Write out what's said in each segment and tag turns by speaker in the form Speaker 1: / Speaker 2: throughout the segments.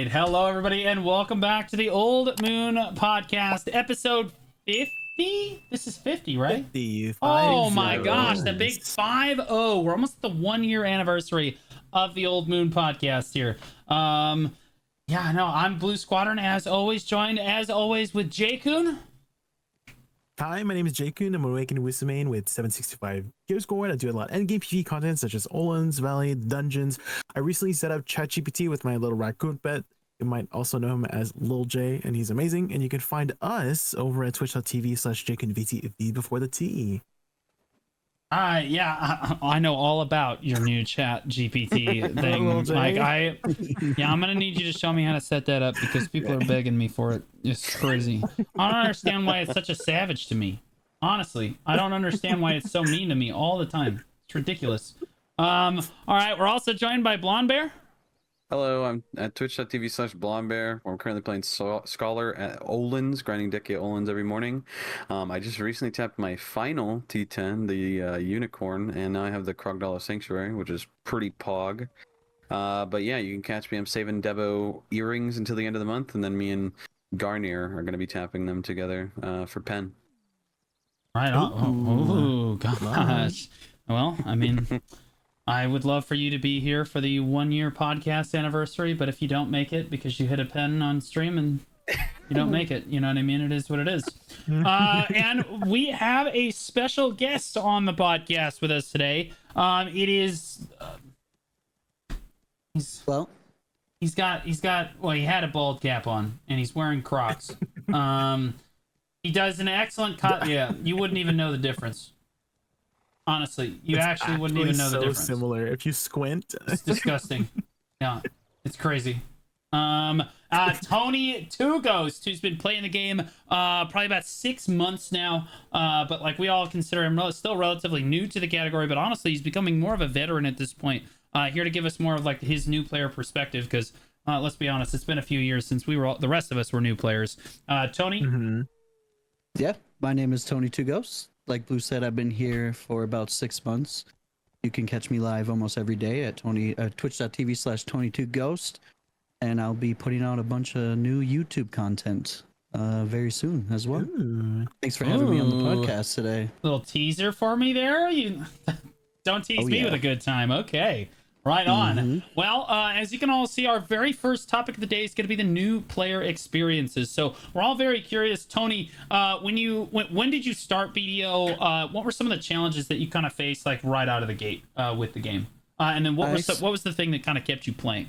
Speaker 1: right. Hello, everybody, and welcome back to the Old Moon Podcast, episode 50. This is 50, right?
Speaker 2: 50.
Speaker 1: Oh my gosh, the big 50. We're almost at the 1 year anniversary of the Old Moon Podcast here. Yeah, no, I'm Blue Squadron, as always, joined as always with J-Kun.
Speaker 2: Hi, my name is J-Kun. I'm Awakened Wisdomain with 765 gear score. I do a lot of endgame PvP content such as Olin's, Valley, Dungeons. I recently set up ChatGPT with my little raccoon pet. You might also know him as Lil J, and he's amazing. And you can find us over at twitch.tv/JkunVT before the T.
Speaker 1: Yeah, I know all about your new chat GPT thing. Like I'm gonna need you to show me how to set that up because people are begging me for it. It's crazy. I don't understand why it's such a savage to me. Honestly, I don't understand why it's so mean to me all the time. It's ridiculous. All right, we're also joined by Blonde Bear.
Speaker 3: Hello, I'm at twitch.tv/blondebear. I'm currently playing Scholar at Olin's, grinding Decade Olin's every morning. I just recently tapped my final T10, the Unicorn, and now I have the Crocodile Sanctuary, which is pretty pog. But yeah, you can catch me. I'm saving Devo earrings until the end of the month, and then me and Garnier are going to be tapping them together for Pen.
Speaker 1: Right on. Ooh, gosh. Well, I mean... I would love for you to be here for the 1 year podcast anniversary, but if you don't make it because you hit a pen on stream and you don't make it, you know what I mean? It is what it is. And we have a special guest on the podcast with us today. It is... he had a bald cap on and he's wearing Crocs. He does an excellent cut. Yeah, you wouldn't even know the difference. Honestly, you actually wouldn't even know the difference.
Speaker 2: So similar if you squint.
Speaker 1: It's disgusting. Yeah, it's crazy. TonyTooGhost, who's been playing the game probably about 6 months now, but like we all consider him still relatively new to the category, but honestly he's becoming more of a veteran at this point, here to give us more of like his new player perspective, because let's be honest, it's been a few years since the rest of us were new players. Tony.
Speaker 4: Yeah, my name is TonyTooGhost. Like Blue said, I've been here for about 6 months. You can catch me live almost every day at twitch.tv/TonyTooGhost. And I'll be putting out a bunch of new YouTube content very soon as well. Ooh. Thanks for having me on the podcast today.
Speaker 1: Little teaser for me there. You don't tease me with a good time. Okay. Right on. Well, as you can all see, our very first topic of the day is going to be the new player experiences. So we're all very curious. Tony, when did you start BDO? What were some of the challenges that you kind of faced, like right out of the gate with the game? And then what was the thing that kind of kept you playing?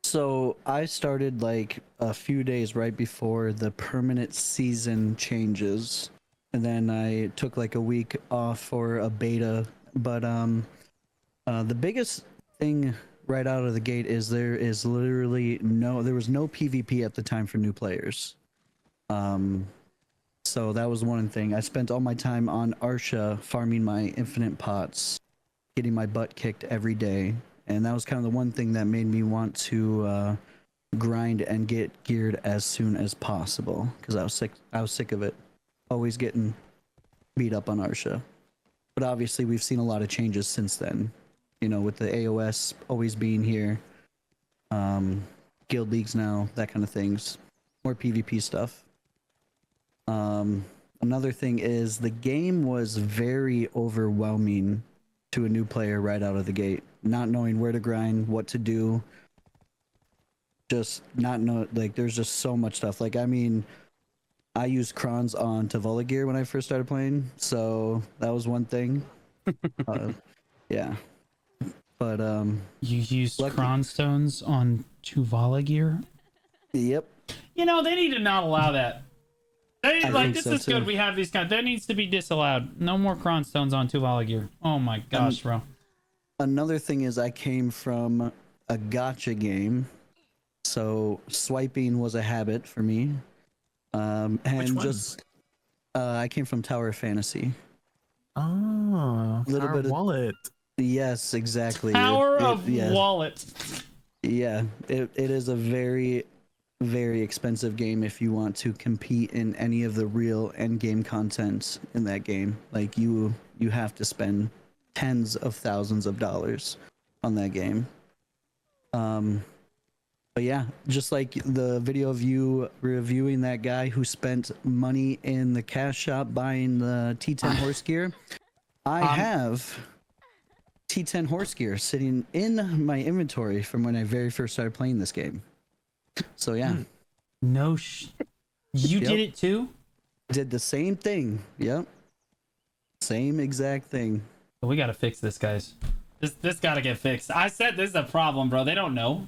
Speaker 4: So I started like a few days right before the permanent season changes, and then I took like a week off for a beta. But the biggest thing right out of the gate is there was no PvP at the time for new players. So that was one thing. I spent all my time on Arsha farming my infinite pots, getting my butt kicked every day, and that was kind of the one thing that made me want to grind and get geared as soon as possible, because I was sick of it, always getting beat up on Arsha. But obviously we've seen a lot of changes since then. You know, with the AOS always being here, guild leagues now, that kind of things, more PvP stuff. Another thing is the game was very overwhelming to a new player right out of the gate, not knowing where to grind, what to do, just not know, like there's just so much stuff. Like, I mean, I used crons on Tavalla gear when I first started playing, so that was one thing. Yeah. But
Speaker 1: you used cronstones on Tuvala gear?
Speaker 4: Yep.
Speaker 1: You know, they need to not allow that. This is
Speaker 4: too.
Speaker 1: good. We have these guys. That needs to be disallowed. No more cronstones on Tuvala gear. Oh my gosh, bro.
Speaker 4: Another thing is I came from a gacha game, so swiping was a habit for me. And
Speaker 2: Which one?
Speaker 4: I came from Tower of Fantasy.
Speaker 2: Oh,
Speaker 4: Little bit of
Speaker 2: wallet.
Speaker 4: Yes, exactly.
Speaker 1: Power of wallet.
Speaker 4: Yeah, it is a very, very expensive game if you want to compete in any of the real end game content in that game. Like you have to spend tens of thousands of dollars on that game. But yeah, just like the video of you reviewing that guy who spent money in the cash shop buying the T10 horse gear, I have T10 horse gear sitting in my inventory from when I very first started playing this game. So yeah.
Speaker 1: You
Speaker 4: Yep.
Speaker 1: did it too?
Speaker 4: Did the same thing. Yep. Same exact thing.
Speaker 1: We gotta fix this, guys. This gotta get fixed. I said this is a problem, bro. They don't know.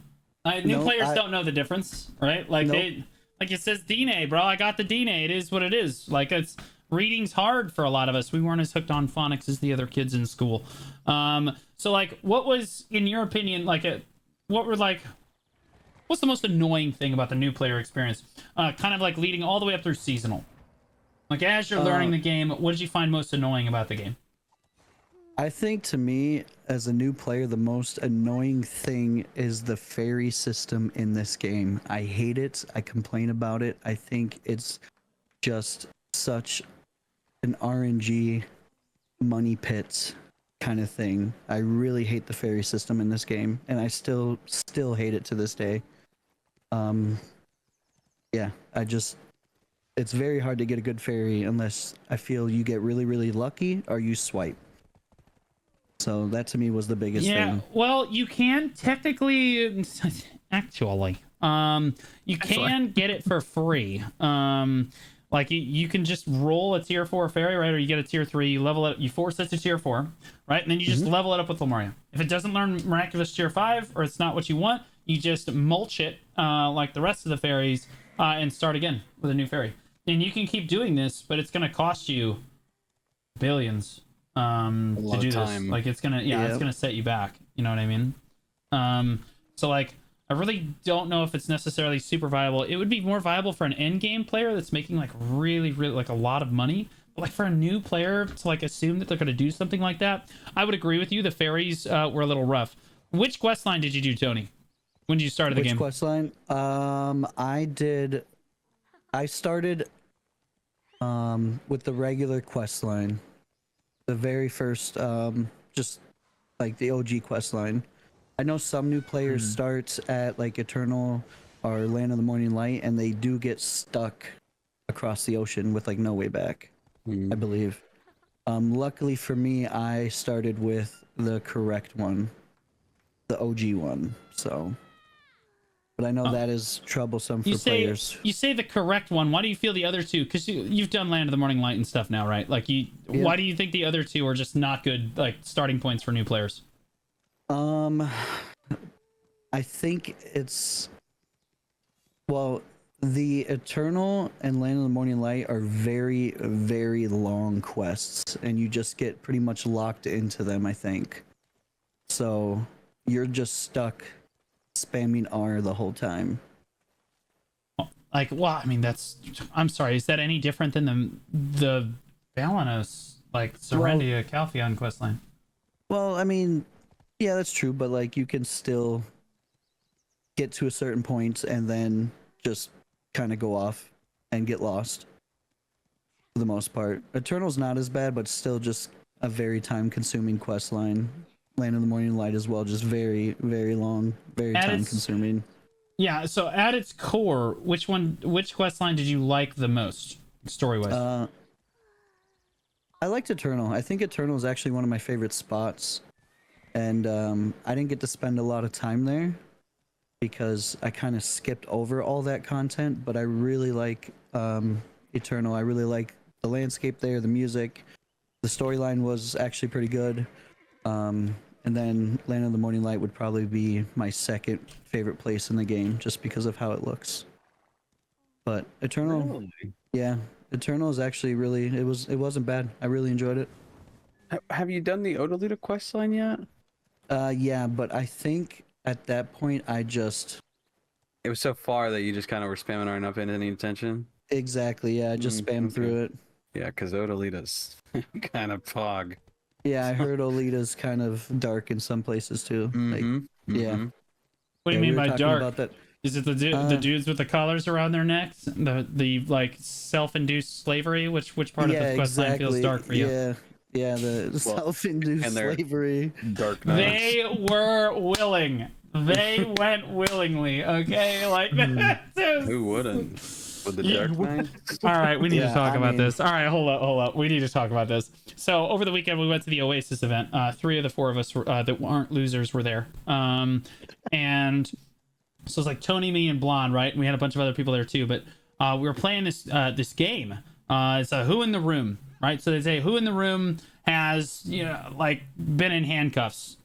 Speaker 1: New players don't know the difference, right? Like like it says DNA, bro. I got the DNA. It is what it is. Like reading's hard for a lot of us. We weren't as hooked on phonics as the other kids in school. So like, what was, in your opinion, like what's the most annoying thing about the new player experience? Kind of like leading all the way up through seasonal. Like as you're learning the game, what did you find most annoying about the game?
Speaker 4: I think to me, as a new player, the most annoying thing is the fairy system in this game. I hate it. I complain about it. I think it's just such an RNG money pit kind of thing. I really hate the fairy system in this game, and I still hate it to this day. Yeah, it's very hard to get a good fairy unless I feel you get really, really lucky or you swipe. So that to me was the biggest thing.
Speaker 1: Well, you can technically, actually, you can get it for free. Like you can just roll a tier 4 fairy, right? Or you get a tier 3, you level it, you force it to tier 4, right? And then you just level it up with Lemuria. If it doesn't learn Miraculous tier 5, or it's not what you want, you just mulch it like the rest of the fairies and start again with a new fairy. And you can keep doing this, but it's going to cost you billions to do this. Like it's gonna it's gonna set you back, you know what I mean? So like I really don't know if it's necessarily super viable. It would be more viable for an end game player that's making like really like a lot of money, but like for a new player to like assume that they're gonna do something like that, I would agree with you. The fairies were a little rough. Which quest line did you do, Tony, when you started the game?
Speaker 4: Which quest line? I started with the regular quest line. The very first, just like the OG quest line. I know some new players start at like Eternal or Land of the Morning Light, and they do get stuck across the ocean with like no way back, I believe. Luckily for me, I started with the correct one, the OG one. So, but I know that is troublesome for players.
Speaker 1: You say the correct one. Why do you feel the other two? Because you've done Land of the Morning Light and stuff now, right? Like why do you think the other two are just not good, like starting points for new players?
Speaker 4: I think it's, well, the Eternal and Land of the Morning Light are very, very long quests, and you just get pretty much locked into them, I think. So you're just stuck spamming R the whole time.
Speaker 1: Like, well, I mean, I'm sorry, is that any different than the Balanos, like Serendia, Calpheon questline?
Speaker 4: Well, I mean, yeah, that's true, but like you can still get to a certain point and then just kind of go off and get lost for the most part. Eternal's not as bad, but still just a very time-consuming quest line. Land of the Morning Light as well, just very, very long, very time-consuming.
Speaker 1: Yeah, so at its core, which quest line did you like the most, story-wise?
Speaker 4: I liked Eternal. I think Eternal is actually one of my favorite spots. And I didn't get to spend a lot of time there because I kind of skipped over all that content, but I really like Eternal. I really like the landscape there, the music. The storyline was actually pretty good. And then Land of the Morning Light would probably be my second favorite place in the game just because of how it looks. But Eternal, yeah, Eternal is actually really, it wasn't bad. I really enjoyed it.
Speaker 3: Have you done the Odalita quest line yet?
Speaker 4: Yeah, but I think at that point
Speaker 3: it was so far that you just kind of were spamming R not paying any attention.
Speaker 4: Exactly, yeah, I just spammed through it.
Speaker 3: Yeah, because Odalita's kind of pog.
Speaker 4: Yeah, I heard Olita's kind of dark in some places too. Yeah.
Speaker 1: What do you mean by dark?
Speaker 4: About that.
Speaker 1: Is it the dudes with the collars around their necks? The like self-induced slavery? Which part of the quest line feels dark for you?
Speaker 4: Yeah, the self-induced slavery.
Speaker 3: Dark Knights.
Speaker 1: They were willing They went willingly, okay? Like,
Speaker 3: Who wouldn't? With the Dark Knight?
Speaker 1: All right, we need to talk about
Speaker 4: mean,
Speaker 1: this. All right, hold up. We need to talk about this. So over the weekend, we went to the Oasis event. 3 of the 4 of us that aren't losers were there. And so it's like Tony, me, and Blonde, right? And we had a bunch of other people there too. But we were playing this game. It's a Who in the Room, right? So they say who in the room has like been in handcuffs.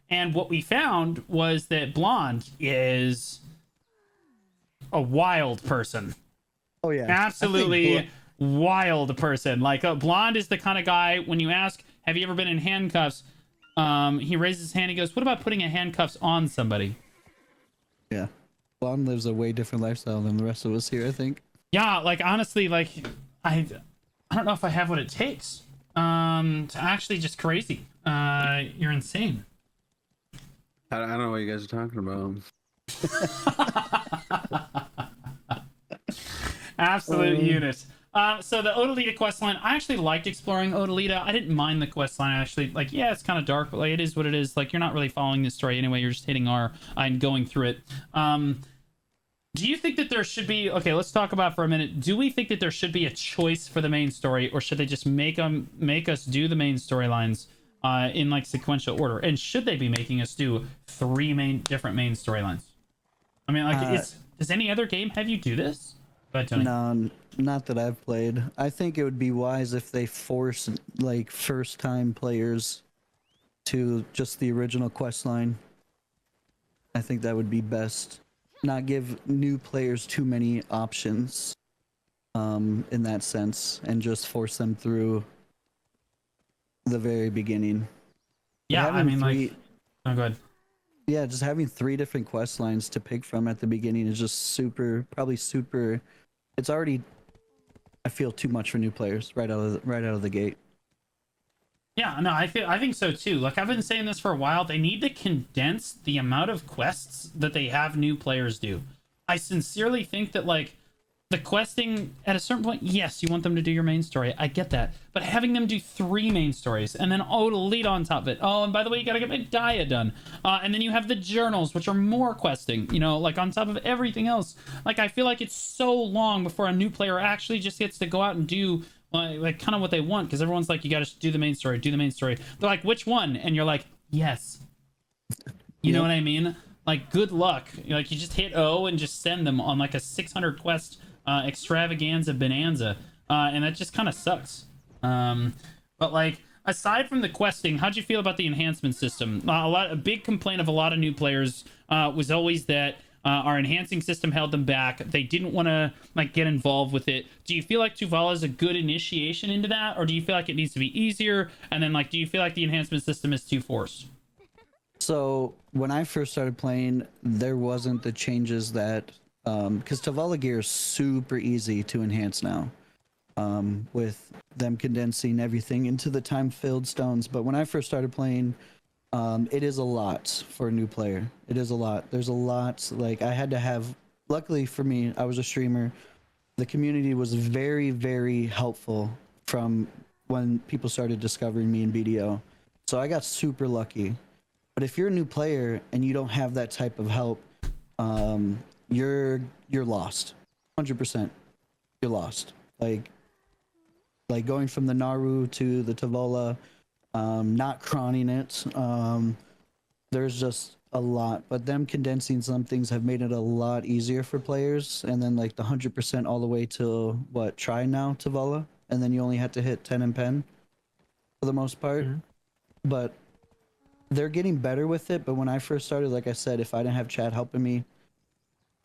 Speaker 1: And what we found was that Blonde is a wild person.
Speaker 4: Oh yeah,
Speaker 1: Absolutely wild person. Like Blonde is the kind of guy, when you ask, have you ever been in handcuffs? He raises his hand. He goes, what about putting a handcuffs on somebody?
Speaker 4: Yeah, Blonde lives a way different lifestyle than the rest of us here, I think.
Speaker 1: Yeah, like honestly, like I don't know if I have what it takes. To actually just crazy. You're insane.
Speaker 3: I don't know what you guys are talking about.
Speaker 1: Absolute unit. So the Odalita questline, I actually liked exploring Odalita. I didn't mind the questline. Actually, like, yeah, it's kind of dark, but like, it is what it is. Like, you're not really following the story anyway. You're just hitting R and going through it. Do you think that there should be... Okay, let's talk about for a minute. Do we think that there should be a choice for the main story, or should they just make us do the main storylines in like sequential order? And should they be making us do 3 different main storylines? I mean, like, does any other game have you do this? Go ahead, Tony.
Speaker 4: No, not that I've played. I think it would be wise if they force like first-time players to just the original quest line. I think that would be best. Not give new players too many options in that sense, and just force them through the very beginning.
Speaker 1: Yeah, I mean, like... Oh, go ahead.
Speaker 4: Yeah, just having 3 different quest lines to pick from at the beginning is just probably super. It's already, I feel, too much for new players right out of the gate.
Speaker 1: Yeah, no, I think so too. Like, I've been saying this for a while. They need to condense the amount of quests that they have new players do. I sincerely think that, like, the questing at a certain point, yes, you want them to do your main story. I get that. But having them do 3 main stories and then lead on top of it. Oh, and by the way, you gotta get my dia done. And then you have the journals, which are more questing, like on top of everything else. Like, I feel like it's so long before a new player actually just gets to go out and do like kind of what they want, because everyone's like, you gotta do the main story, They're like, which one? And you're like, yes. You know what I mean? Like, good luck. Like, you just hit O and just send them on like a 600 quest extravaganza bonanza, and that just kind of sucks. But like, aside from the questing, how'd you feel about the enhancement system? A big complaint of a lot of new players was always that our enhancing system held them back. They didn't want to like get involved with it. Do you feel like Tuvala is a good initiation into that, or do you feel like it needs to be easier? And then, like, do you feel like the enhancement system is too forced?
Speaker 4: So when I first started playing, there wasn't the changes that because Tuvala gear is super easy to enhance now, with them condensing everything into the time-filled stones. But when I first started playing, it is a lot for a new player. It is a lot. There's a lot. Like, I had to have... Luckily for me, I was a streamer. The community was very, very helpful from when people started discovering me in BDO. So I got super lucky. But if you're a new player and you don't have that type of help, you're lost. 100%. You're lost. Like going from the Naru to the Tuvala, not cronning it. There's just a lot, but them condensing some things have made it a lot easier for players. And then like the 100% all the way to try now Tuvala, and then you only had to hit 10 and pen for the most part. Mm-hmm. But they're getting better with it. But when I first started, like I said, if I didn't have Chad helping me,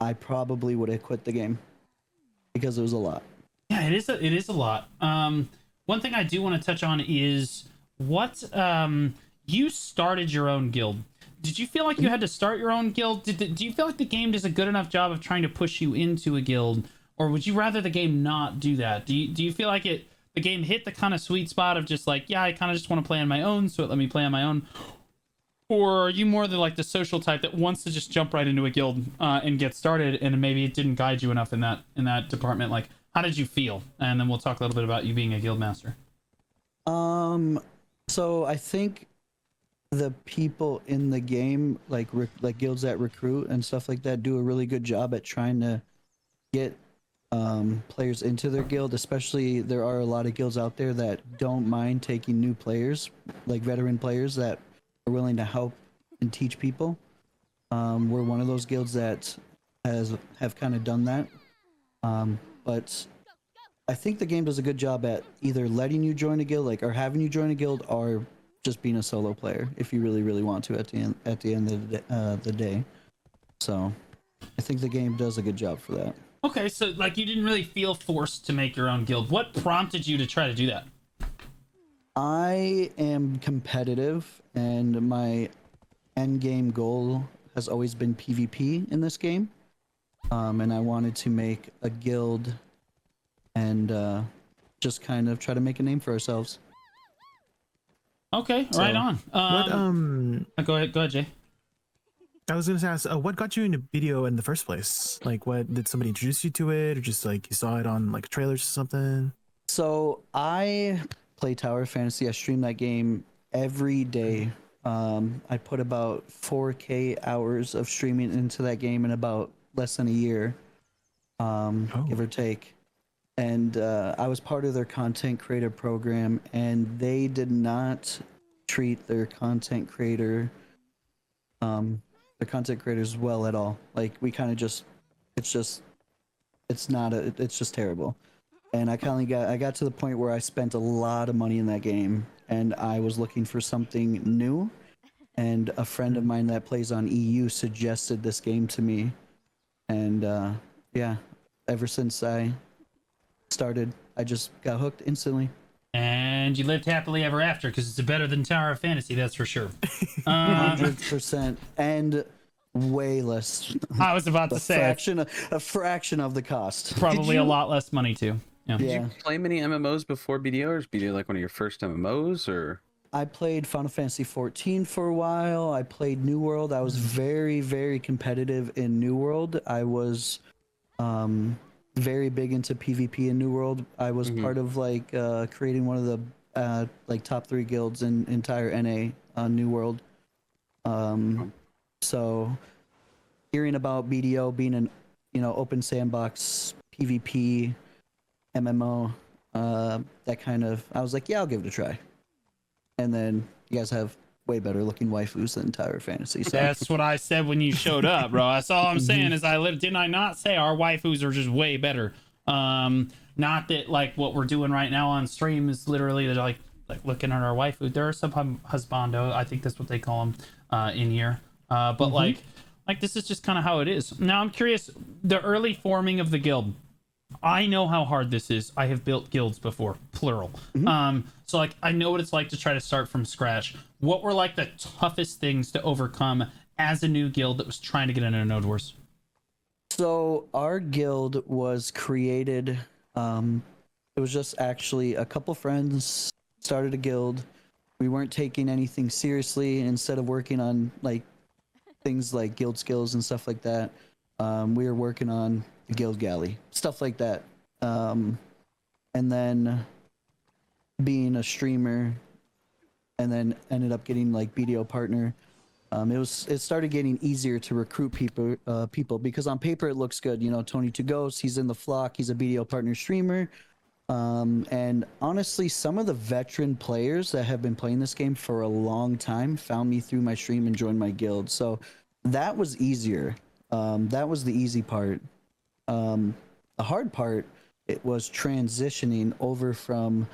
Speaker 4: I probably would have quit the game because it was a lot.
Speaker 1: Yeah, it is a lot. One thing I do want to touch on is what you started your own guild. Did you feel like you had to start your own guild? Do you feel like the game does a good enough job of trying to push you into a guild, or would you rather the game not do that? Do you feel like the game hit the kind of sweet spot of just like, yeah, I kind of just want to play on my own, so it let me play on my own? Or are you more the social type that wants to just jump right into a guild and get started, and maybe it didn't guide you enough in that department? Like, how did you feel? And then we'll talk a little bit about you being a guild master.
Speaker 4: So I think the people in the game, like guilds that recruit and stuff like that, do a really good job at trying to get players into their guild. Especially, there are a lot of guilds out there that don't mind taking new players, like veteran players that are willing to help and teach people. We're one of those guilds that have kind of done that. But I think the game does a good job at either letting you join a guild, like, or having you join a guild, or just being a solo player if you really want to at the end of the day. So I think the game does a good job for that.
Speaker 1: Okay, so like you didn't really feel forced to make your own guild. What prompted you to try to do that?
Speaker 4: I am competitive, and my end game goal has always been PvP in this game. And I wanted to make a guild and just kind of try to make a name for ourselves.
Speaker 1: Okay, right on. Go ahead, Jay.
Speaker 2: I was gonna ask, what got you into video in the first place? Like, what did somebody introduce you to it, or just like you saw it on like trailers or something?
Speaker 4: So I play Tower Fantasy. I stream that game every day. I put about 4K hours of streaming into that game in about less than a year, give or take. And I was part of their content creator program, and they did not treat their content creators well at all. Like, we kind of just, it's just terrible. And I got to the point where I spent a lot of money in that game, and I was looking for something new. And a friend of mine that plays on EU suggested this game to me, and yeah, ever since I started, I just got hooked instantly.
Speaker 1: And you lived happily ever after, because it's better than Tower of Fantasy, that's for sure.
Speaker 4: 100%, and way less.
Speaker 1: I was about to say
Speaker 4: a fraction of the cost.
Speaker 1: Probably a lot less money too. Yeah.
Speaker 3: Did you play many MMOs before BDO, or is BDO like one of your first MMOs, or?
Speaker 4: I played Final Fantasy 14 for a while. I played New World. I was very competitive in New World. I was very big into PvP in New World. I was part of like creating one of the like top 3 guilds in entire NA on New World. So hearing about BDO being an open sandbox PvP MMO, that kind of, I was like, yeah, I'll give it a try. And then you guys have way better looking waifus than Tower Fantasy. So.
Speaker 1: That's what I said when you showed up, bro. That's all I'm saying is didn't I not say our waifus are just way better? Not that like what we're doing right now on stream is literally like looking at our waifu. There are some husbando, I think that's what they call them in here. But like this is just kind of how it is. Now I'm curious, the early forming of the guild. I know how hard this is. I have built guilds before, plural. So like I know what it's like to try to start from scratch. What were like the toughest things to overcome as a new guild that was trying to get into Node Wars?
Speaker 4: So our guild was created. It was just actually a couple friends started a guild. We weren't taking anything seriously. Instead of working on like things like guild skills and stuff like that, we were working on the guild galley, stuff like that. And then being a streamer, and then ended up getting like BDO partner. It started getting easier to recruit people because on paper it looks good. TonyTooGhost, he's in the flock, he's a BDO partner streamer. And honestly, some of the veteran players that have been playing this game for a long time found me through my stream and joined my guild. So that was easier. That was the easy part. The hard part, it was transitioning over from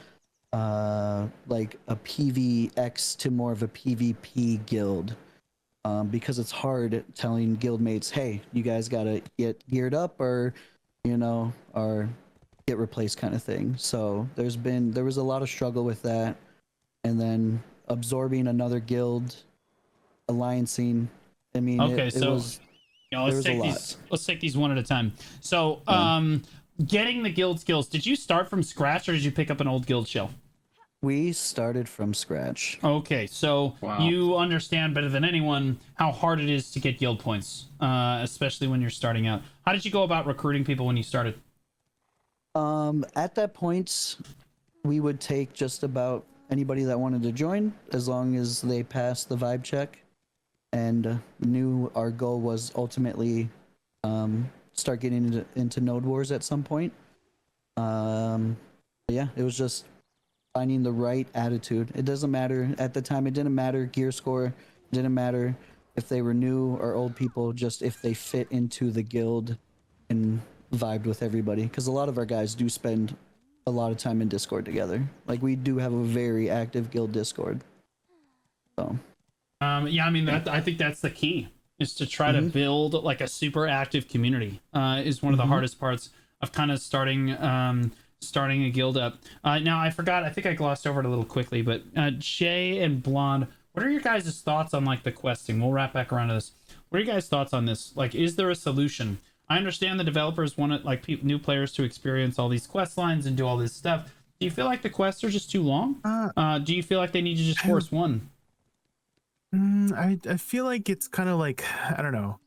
Speaker 4: like a PvX to more of a PvP guild. Because it's hard telling guildmates, hey, you guys gotta get geared up or get replaced kind of thing. So there was a lot of struggle with that. And then absorbing another guild, alliancing. I mean,
Speaker 1: okay, let's take these one at a time. So getting the guild skills, did you start from scratch or did you pick up an old guild shell?
Speaker 4: We started from scratch.
Speaker 1: Okay, so you understand better than anyone how hard it is to get guild points, especially when you're starting out. How did you go about recruiting people when you started?
Speaker 4: At that point, we would take just about anybody that wanted to join, as long as they passed the vibe check and knew our goal was ultimately start getting into Node Wars at some point. Yeah, it was just finding the right attitude. It doesn't matter at the time. It didn't matter gear score. It didn't matter if they were new or old people. Just if they fit into the guild and vibed with everybody. Because a lot of our guys do spend a lot of time in Discord together. Like we do have a very active guild Discord. So.
Speaker 1: Yeah, I mean I think that's the key, is to try to build like a super active community. Is one of the hardest parts of kind of starting a guild up. Now I forgot, I think I glossed over it a little quickly, but Jay and Blonde, what are your guys' thoughts on like the questing? We'll wrap back around to this. What are your guys' thoughts on this? Like, is there a solution? I understand the developers want like new players to experience all these quest lines and do all this stuff. Do you feel like the quests are just too long? Do you feel like they need to just force one?
Speaker 2: I feel like it's kind of like, I don't know.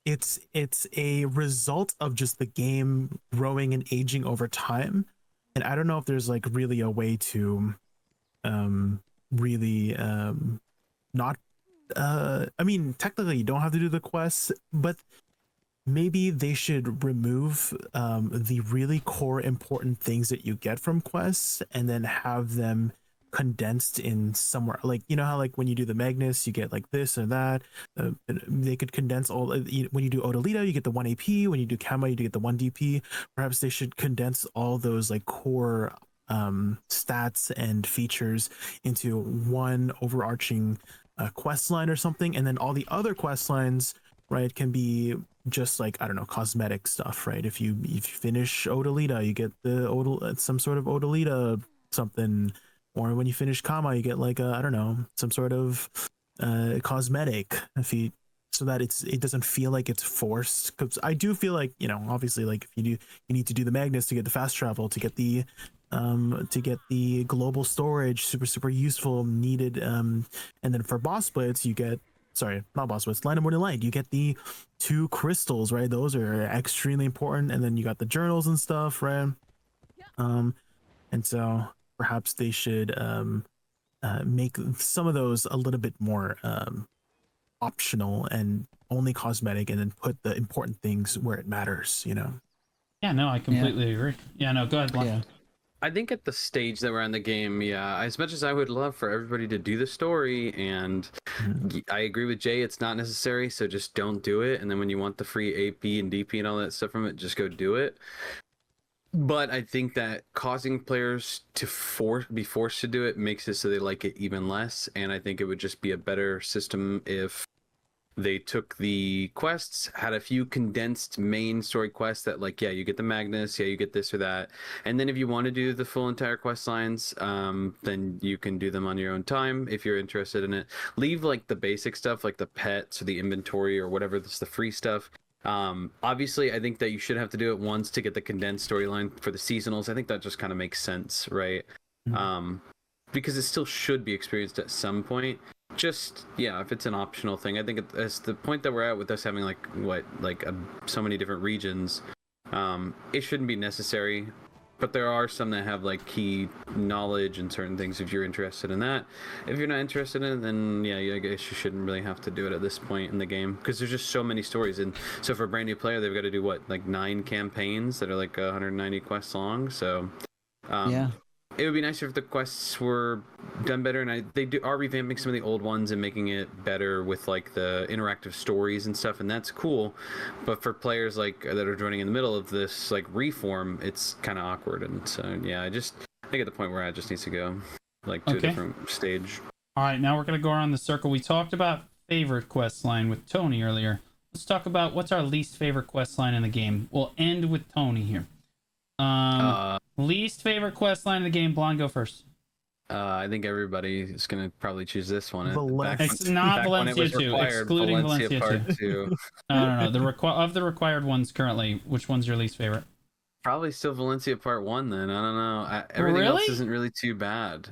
Speaker 2: It's a result of just the game growing and aging over time, and I don't know if there's like really a way to really not I mean, technically you don't have to do the quests, but maybe they should remove the really core important things that you get from quests and then have them condensed in somewhere. Like, you know how like when you do the Magnus you get like this or that, they could condense all. When you do Odalita you get the 1 AP, when you do Kama you get the 1 DP. Perhaps they should condense all those like core stats and features into one overarching quest line or something, and then all the other quest lines, right, can be just like, I don't know, cosmetic stuff, right? If you finish Odalita you get the some sort of Odalita something, or when you finish Kama you get like I don't know, some sort of cosmetic, so that it doesn't feel like it's forced. Because I do feel like, you know, obviously like if you need to do the Magnus to get the fast travel, to get the global storage, super useful, needed, and then for boss splits you get, sorry, not boss splits, Line of Morning Light, you get the 2 crystals, right? Those are extremely important, and then you got the journals and stuff, right? And so perhaps they should make some of those a little bit more optional and only cosmetic, and then put the important things where it matters, you know?
Speaker 1: Yeah, no, I completely agree. Yeah, no, go ahead, Blonde.
Speaker 4: Yeah.
Speaker 3: I think at the stage that we're in the game, yeah, as much as I would love for everybody to do the story, and I agree with Jay, it's not necessary, so just don't do it. And then when you want the free AP and DP and all that stuff from it, just go do it. But I think that causing players to be forced to do it makes it so they like it even less. And I think it would just be a better system if they took the quests, had a few condensed main story quests that, like, yeah, you get the Magnus, yeah, you get this or that. And then if you want to do the full entire quest lines, then you can do them on your own time if you're interested in it. Leave like the basic stuff, like the pets or the inventory or whatever, that's the free stuff. Obviously I think that you should have to do it once to get the condensed storyline for the seasonals. I think that just kind of makes sense, right? Because it still should be experienced at some point. Just, yeah, if it's an optional thing. I think it's the point that we're at with us having like so many different regions, it shouldn't be necessary. But there are some that have like key knowledge and certain things if you're interested in that. If you're not interested in it, then yeah, I guess you shouldn't really have to do it at this point in the game, because there's just so many stories. And so for a brand new player, they've got to do what, like 9 campaigns that are like 190 quests long. So
Speaker 4: Yeah.
Speaker 3: it would be nicer if the quests were done better, and they are revamping some of the old ones and making it better with like the interactive stories and stuff, and that's cool. But for players like that are joining in the middle of this like reform, it's kind of awkward. And so yeah, I think at the point where it just needs to go like to a different stage.
Speaker 1: All right, now we're gonna go around the circle. We talked about favorite quest line with Tony earlier. Let's talk about what's our least favorite quest line in the game. We'll end with Tony here. Least favorite quest line in the game. Blonde, go first.
Speaker 3: I think everybody is going to probably choose this one.
Speaker 1: It's not Valencia 2, excluding Valencia 2. No. The required ones currently, which one's your least favorite?
Speaker 3: Probably still Valencia Part 1 then. I don't know. Everything else
Speaker 1: Really?
Speaker 3: isn't really too bad.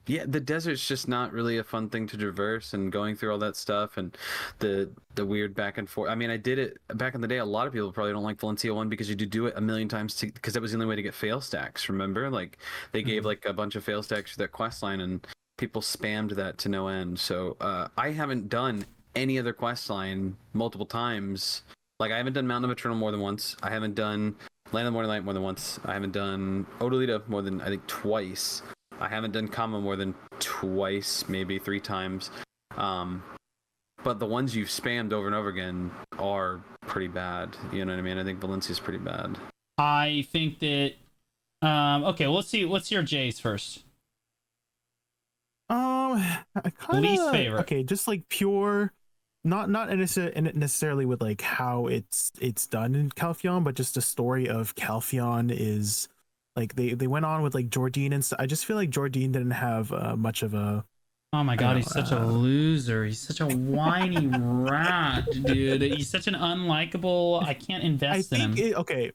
Speaker 3: Yeah, the desert's just not really a fun thing to traverse, and going through all that stuff and the weird back and forth. I mean, I did it back in the day. A lot of people probably don't like Valencia 1 because you do it a million times because that was the only way to get fail stacks, remember? Like they gave like a bunch of fail stacks to that quest line, and people spammed that to no end. So I haven't done any other quest line multiple times. Like I haven't done Mountain of Eternal more than once. I haven't done Land of the Morning Light more than once. I haven't done Odalita more than, I think, twice. I haven't done Kama more than twice, maybe 3 times. But the ones you've spammed over and over again are pretty bad. You know what I mean? I think Valencia's pretty bad.
Speaker 1: I think that... okay, well, let's see. Let's hear Jay's first.
Speaker 2: I kinda,
Speaker 1: Least favorite.
Speaker 2: Okay, just like pure... Not necessarily with like how it's done in Calpheon, but just the story of Calpheon is like they went on with like Jordine and stuff. I just feel like Jordine didn't have much of a...
Speaker 1: Oh my god, he's such a loser. He's such a whiny rat, dude. He's such an unlikable... I can't invest in him.
Speaker 2: Okay,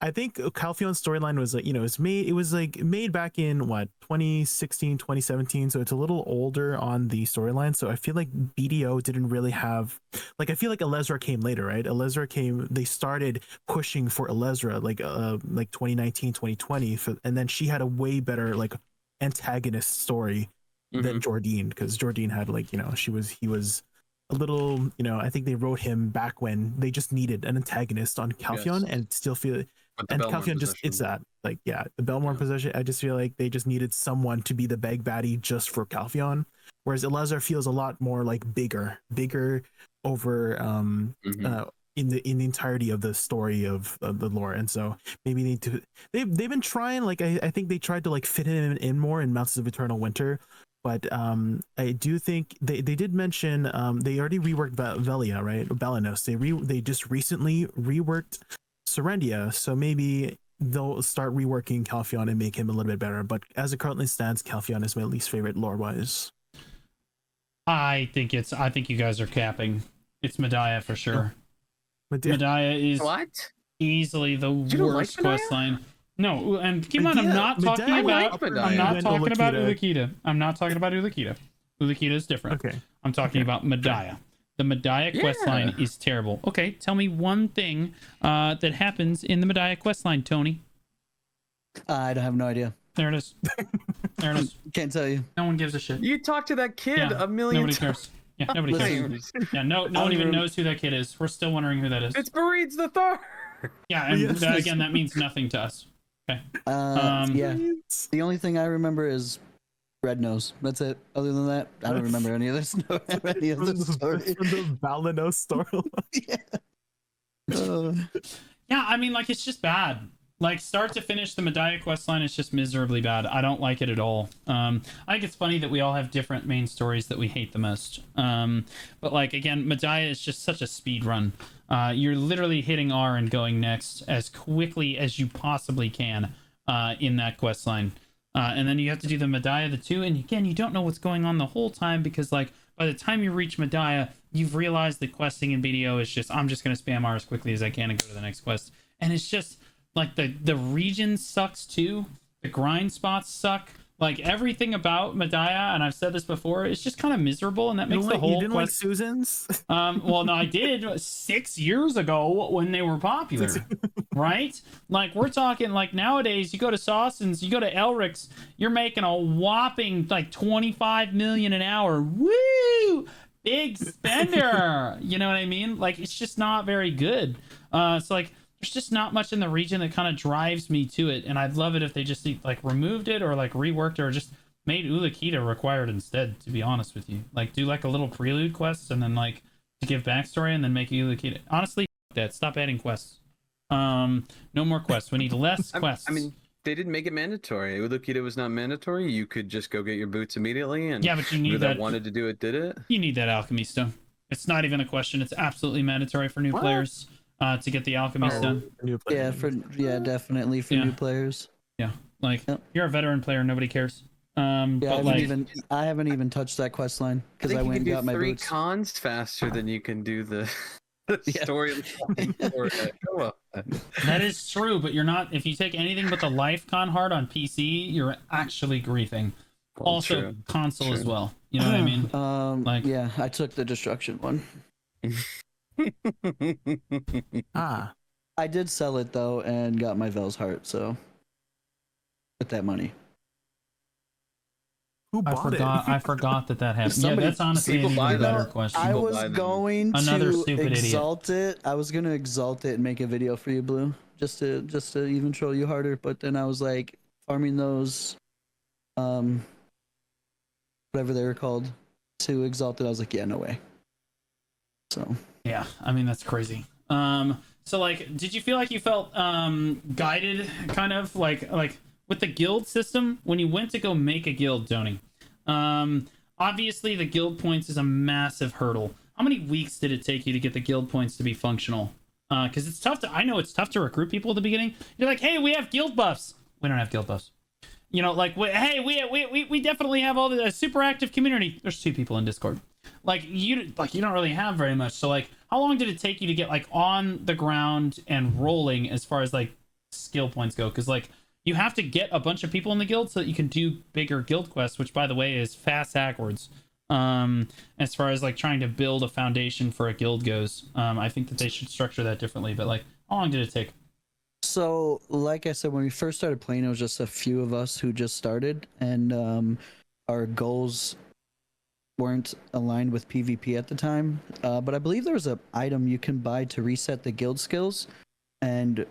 Speaker 2: I think Calpheon's storyline was like, it was made back in what, 2016, 2017, so it's a little older on the storyline. So I feel like BDO didn't really have, like, I feel like Elezra came later, right? They started pushing for Elezra like 2019, 2020, and then she had a way better like antagonist story than Jordine, because Jordine had like, he was a little, I think they wrote him back when they just needed an antagonist on Calpheon. Yes. And still feel, and Calpheon just, it's that, like, yeah, the Belmore possession. I just feel like they just needed someone to be the beg baddie just for Calpheon, whereas Elezra feels a lot more like bigger over in the entirety of the story of the lore. And so maybe they've been trying, like, I think they tried to like fit him in more in Mountains of Eternal Winter. But I do think they did mention they already reworked Velia, right? Balanos. They just recently reworked Serendia, so maybe they'll start reworking Calpheon and make him a little bit better. But as it currently stands, Calpheon is my least favorite lore-wise.
Speaker 1: I think you guys are capping. It's Medaya for sure. Medaya is easily the worst quest line. No, and keep in mind, I'm not talking about Ulukita. I'm not talking about Ulukita. Ulukita is different. Okay. I'm talking about Medaya. The Medaya questline is terrible. Okay, tell me one thing that happens in the Medaya questline, Tony.
Speaker 4: I don't have no idea.
Speaker 1: There it is. There it is.
Speaker 4: Can't tell you.
Speaker 1: No one gives a shit.
Speaker 3: You talk to that kid a million times.
Speaker 1: Nobody cares. Yeah, nobody cares. Yeah, no one even knows who that kid is. We're still wondering who that is.
Speaker 3: It's Bereeds the Third.
Speaker 1: Yeah, and again, that means nothing to us. Okay.
Speaker 4: Yeah. The only thing I remember is Red Nose. That's it. Other than that, I don't remember any other story.
Speaker 2: The Balanos story.
Speaker 1: Yeah, I mean, like, it's just bad. Like, start to finish, the Medaya questline is just miserably bad. I don't like it at all. I think it's funny that we all have different main stories that we hate the most. But, like, again, Medaya is just such a speed run. You're literally hitting R and going next as quickly as you possibly can in that quest line. And then you have to do the Medaya the 2, and again, you don't know what's going on the whole time, because like by the time you reach Medaya, you've realized that questing in BDO is just, I'm just going to spam R as quickly as I can and go to the next quest. And it's just like the region sucks too. The grind spots suck. Like, everything about Medaya, and I've said this before, it's just kind of miserable, and that makes the whole
Speaker 2: you didn't
Speaker 1: quest...
Speaker 2: like Susan's?
Speaker 1: Well, no, I did 6 years ago when they were popular, right? Like, we're talking, like, nowadays, you go to Sawson's, you go to Elric's, you're making a whopping, like, 25 million an hour. Woo! Big spender! You know what I mean? Like, it's just not very good. It's like... There's just not much in the region that kind of drives me to it, and I'd love it if they just like removed it or like reworked it or just made Ulukita required instead, to be honest with you. Like, do like a little prelude quest and then like to give backstory and then make Ulukita. Honestly, that stop adding quests. No more quests. We need less quests.
Speaker 3: I mean, they didn't make it mandatory. Ulukita was not mandatory. You could just go get your boots immediately, and
Speaker 1: yeah, but you need that
Speaker 3: wanted to do it, did it?
Speaker 1: You need that alchemy stone. It's not even a question. It's absolutely mandatory for new players. To get the alchemy stone.
Speaker 4: Yeah, definitely for new players.
Speaker 1: Yeah, like you're a veteran player, nobody cares.
Speaker 4: Yeah,
Speaker 1: but
Speaker 4: I haven't even touched that quest line because I went and got my boots.
Speaker 3: 3 cons faster than you can do the. The storyline for it. Come on.
Speaker 1: That is true, but you're not. If you take anything but the LifeCon hard on PC, you're actually griefing.
Speaker 3: Well,
Speaker 1: Also,
Speaker 3: true.
Speaker 1: console as
Speaker 3: True.
Speaker 1: well. You know what I mean? Like-
Speaker 4: Yeah, I took the destruction one.
Speaker 2: Ah,
Speaker 4: I did sell it though and got my Vel's heart, so with that money.
Speaker 2: who
Speaker 1: I
Speaker 2: bought
Speaker 1: forgot.
Speaker 2: it?
Speaker 1: I forgot that happened.
Speaker 4: Somebody-
Speaker 1: Yeah, that's honestly an
Speaker 3: people buy
Speaker 1: even better
Speaker 3: them.
Speaker 1: question.
Speaker 4: I
Speaker 3: People
Speaker 4: was
Speaker 3: buy them.
Speaker 4: going
Speaker 1: Another
Speaker 4: to
Speaker 1: stupid idiot.
Speaker 4: exalt it. I was gonna exalt it and make a video for you, Blue, just to even troll you harder. But then I was like farming those, whatever they were called, to exalt it. I was like, yeah, no way. So
Speaker 1: Yeah, I mean that's crazy. So like, did you feel like you felt guided, kind of like with the guild system when you went to go make a guild, Tony? Obviously the guild points is a massive hurdle. How many weeks did it take you to get the guild points to be functional? Because it's tough to. I know it's tough to recruit people at the beginning. You're like, hey, we have guild buffs. We don't have guild buffs. You know, like, hey, we definitely have all the super active community. There's 2 people in Discord. Like you don't really have very much. So like, how long did it take you to get like on the ground and rolling as far as like skill points go? Because like you have to get a bunch of people in the guild so that you can do bigger guild quests, which by the way is fast backwards. As far as like trying to build a foundation for a guild goes, I think that they should structure that differently. But like, how long did it take?
Speaker 4: So, like I said, when we first started playing, it was just a few of us who just started, and our goals weren't aligned with PvP at the time. But I believe there was an item you can buy to reset the guild skills, and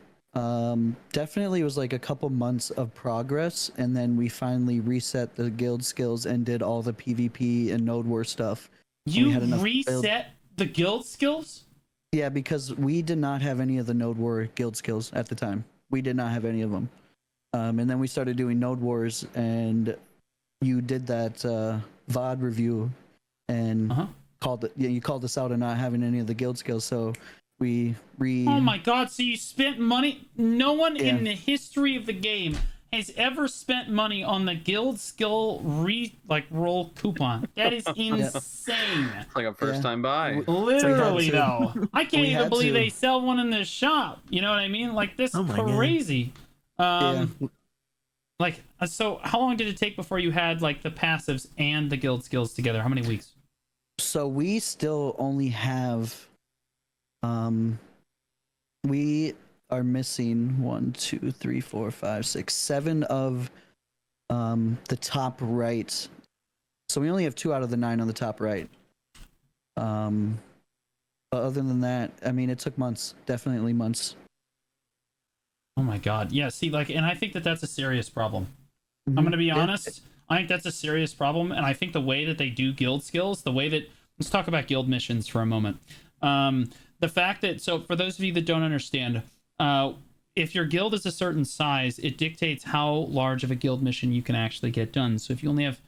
Speaker 4: definitely it was like a couple months of progress, and then we finally reset the guild skills and did all the PvP and node war stuff.
Speaker 1: You
Speaker 4: had enough
Speaker 1: reset the guild skills?
Speaker 4: Yeah, because we did not have any of the Node War guild skills at the time. We did not have any of them. And then we started doing Node Wars, and you did that VOD review and you called us out on not having any of the guild skills. So we
Speaker 1: Oh my god, so you spent money? No one in the history of the game has ever spent money on the guild skill roll coupon. That is insane.
Speaker 3: It's like a first time buy.
Speaker 1: Literally though. I can't even believe
Speaker 4: to.
Speaker 1: they sell one in the shop. You know what I mean? Like this is crazy. Like so how long did it take before you had like the passives and the guild skills together? How many weeks?
Speaker 4: So we still only have we are missing 1, 2, 3, 4, 5, 6, 7 of the top right. So we only have 2 out of the 9 on the top right. But other than that, I mean, it took months, definitely months.
Speaker 1: Oh my god. Yeah, see, like, and I think that that's a serious problem. I'm going to be honest. I think that's a serious problem. And I think the way that they do guild skills, the way that, let's talk about guild missions for a moment. The fact that, so for those of you that don't understand, if your guild is a certain size, it dictates how large of a guild mission you can actually get done. So if you only have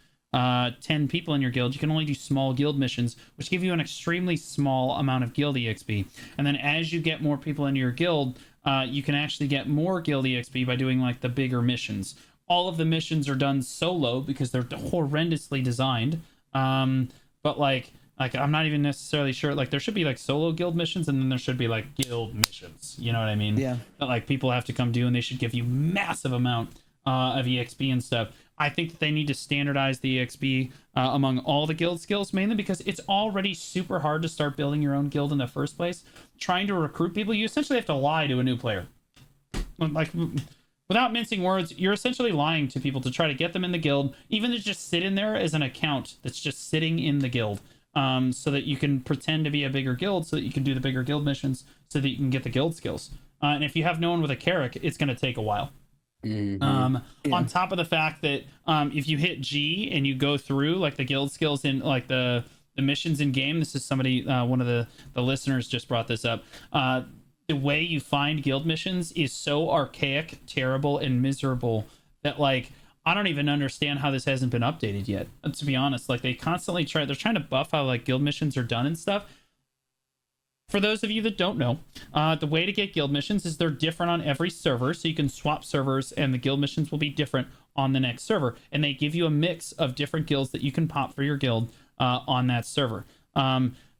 Speaker 1: 10 people in your guild, you can only do small guild missions, which give you an extremely small amount of guild EXP. And then as you get more people into your guild, you can actually get more guild EXP by doing like the bigger missions. All of the missions are done solo because they're horrendously designed. But like I'm not even necessarily sure. Like there should be like solo guild missions, and then there should be like guild missions. You know what I mean?
Speaker 4: Yeah.
Speaker 1: That like people have to come do, and they should give you massive amount of EXP and stuff. I think that they need to standardize the EXP among all the guild skills, mainly because it's already super hard to start building your own guild in the first place. Trying to recruit people, you essentially have to lie to a new player. Like, without mincing words, you're essentially lying to people to try to get them in the guild, even to just sit in there as an account that's just sitting in the guild, so that you can pretend to be a bigger guild, so that you can do the bigger guild missions, so that you can get the guild skills. And if you have no one with a carrick, it's going to take a while. On top of the fact that if you hit G and you go through like the guild skills in like the missions in game, this is somebody, one of the listeners just brought this up. The way you find guild missions is so archaic, terrible, and miserable that like I don't even understand how this hasn't been updated yet. To be honest, like they constantly they're trying to buff how like guild missions are done and stuff. For those of you that don't know, the way to get guild missions is they're different on every server, so you can swap servers and the guild missions will be different on the next server, and they give you a mix of different guilds that you can pop for your guild on that server.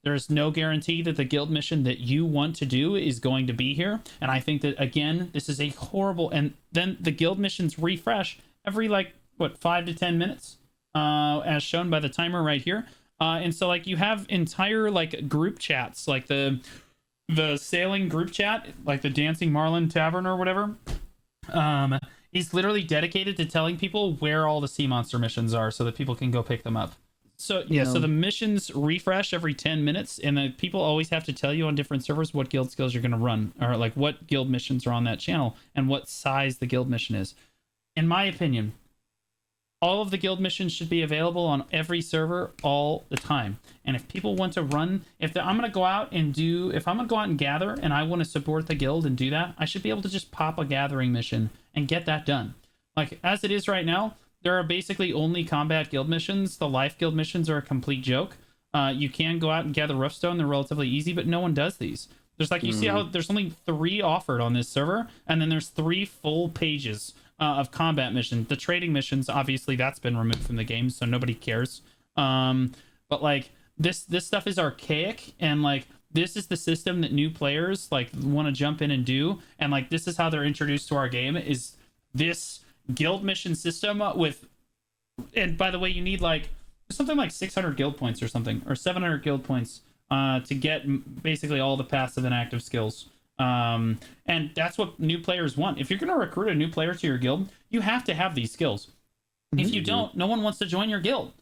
Speaker 1: There's no guarantee that the guild mission that you want to do is going to be here. And I think that, again, this is a horrible... And then the guild missions refresh every, like, what, 5 to 10 minutes, as shown by the timer right here. And so, like, you have entire, like, group chats, like the sailing group chat, like the Dancing Marlin Tavern or whatever. He's literally dedicated to telling people where all the sea monster missions are so that people can go pick them up. So yeah, so the missions refresh every 10 minutes, and the people always have to tell you on different servers what guild skills you're going to run, or like what guild missions are on that channel and what size the guild mission is. In my opinion, all of the guild missions should be available on every server all the time. And if people want to run, I'm going to go out and gather and I want to support the guild and do that, I should be able to just pop a gathering mission and get that done. Like, as it is right now, there are basically only combat guild missions. The life guild missions are a complete joke. You can go out and gather roofstone. They're relatively easy, but no one does these. There's like, you see how there's only 3 offered on this server, and then there's 3 full pages of combat missions. The trading missions, obviously, that's been removed from the game, so nobody cares. But like, this stuff is archaic, and like, this is the system that new players like want to jump in and do, and like, this is how they're introduced to our game, is this guild mission system with... And by the way, you need like something like 600 guild points or something, or 700 guild points to get basically all the passive and active skills. And that's what new players want. If you're going to recruit a new player to your guild, you have to have these skills. If you don't, no one wants to join your guild.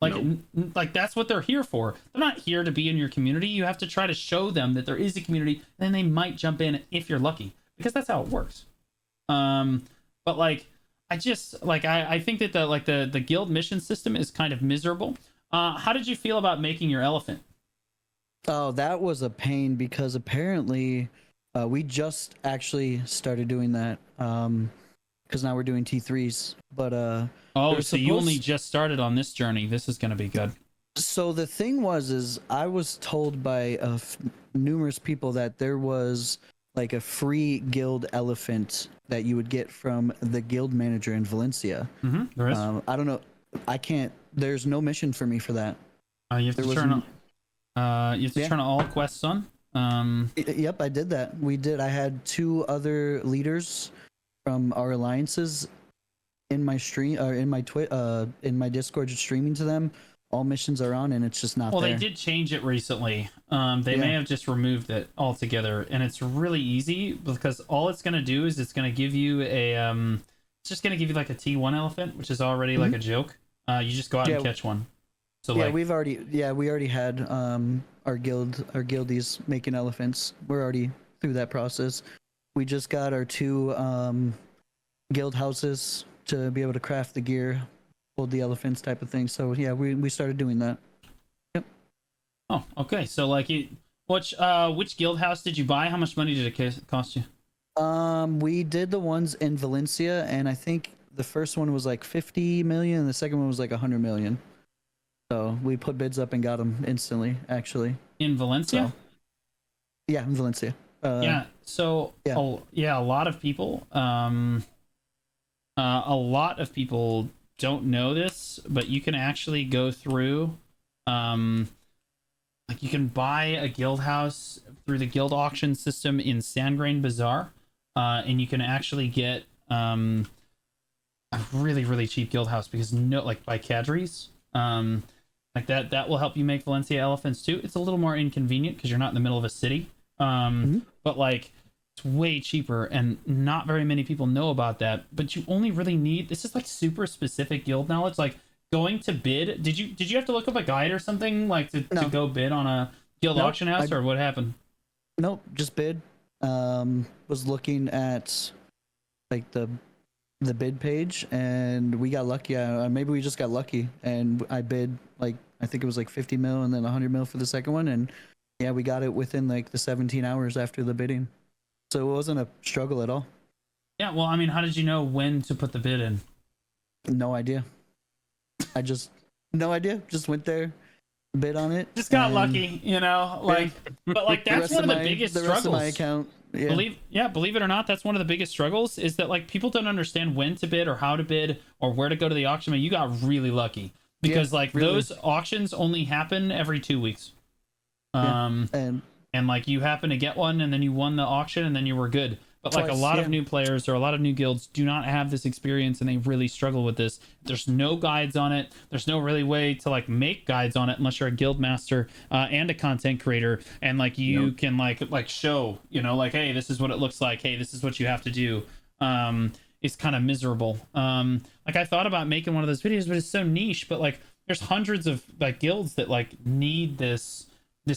Speaker 1: Like, like that's what they're here for. They're not here to be in your community. You have to try to show them that there is a community, then they might jump in if you're lucky, because that's how it works. But like, I just like, I think that the guild mission system is kind of miserable. How did you feel about making your elephant?
Speaker 4: Oh, that was a pain, because apparently we just actually started doing that, because now we're doing T3s. But
Speaker 1: so you only just started on this journey. This is going to be good.
Speaker 4: So the thing is I was told by numerous people that there was like a free guild elephant that you would get from the guild manager in Valencia.
Speaker 1: There is.
Speaker 4: I don't know. I can't. There's no mission for me for that.
Speaker 1: You have to turn turn all quests on.
Speaker 4: Yep, I did that. We did. I had 2 other leaders from our alliances in my stream, or in my in my Discord, just streaming to them. All missions are on, and it's just not there.
Speaker 1: Well, they did change it recently. They may have just removed it altogether, and it's really easy, because all it's going to do is it's going to give you a it's just going to give you like a T1 elephant, which is already like a joke. You just go out and catch one. So
Speaker 4: yeah,
Speaker 1: like,
Speaker 4: we already had our guildies making elephants. We're already through that process. We just got our 2 guild houses to be able to craft the gear, hold the elephants type of thing. So yeah, we started doing that. Yep.
Speaker 1: Oh, okay. So like, which guild house did you buy? How much money did it cost you?
Speaker 4: We did the ones in Valencia, and I think the first one was like 50 million, and the second one was like 100 million. So we put bids up and got them instantly, actually.
Speaker 1: In Valencia?
Speaker 4: So, yeah, in Valencia.
Speaker 1: Yeah. So a lot of people, don't know this, but you can actually go through, like, you can buy a guild house through the guild auction system in Sandgrain Bazaar, and you can actually get a really, really cheap guild house, because by cadres, like that will help you make Valencia elephants too. It's a little more inconvenient because you're not in the middle of a city, but like, it's way cheaper, and not very many people know about that. But you only really need, this is like super specific guild knowledge, like going to bid. Did you have to look up a guide or something, like to go bid on a guild auction house, or what happened?
Speaker 4: Nope, just bid. Was looking at like the bid page, and we got lucky. Maybe we just got lucky, and I bid like, I think it was like 50 mil and then 100 mil for the second one, and yeah, we got it within like the 17 hours after the bidding. So it wasn't a struggle at all.
Speaker 1: Yeah, well, I mean, how did you know when to put the bid in?
Speaker 4: No idea. No idea. Just went there, bid on it.
Speaker 1: Just got lucky, like, but like, that's one of the biggest struggles.
Speaker 4: Rest of my account. Yeah.
Speaker 1: Believe it or not, that's one of the biggest struggles, is that like, people don't understand when to bid or how to bid or where to go to the auction. You got really lucky, because those auctions only happen every 2 weeks. And like you happen to get one and then you won the auction and then you were good. But like a lot of new players or a lot of new guilds do not have this experience and they really struggle with this. There's no guides on it. There's no really way to like make guides on it unless you're a guild master and a content creator, and like you can like show, you know, like, hey, this is what it looks like, hey, this is what you have to do. It's kind of miserable. Like I thought about making one of those videos, but it's so niche. But like there's hundreds of like guilds that like need this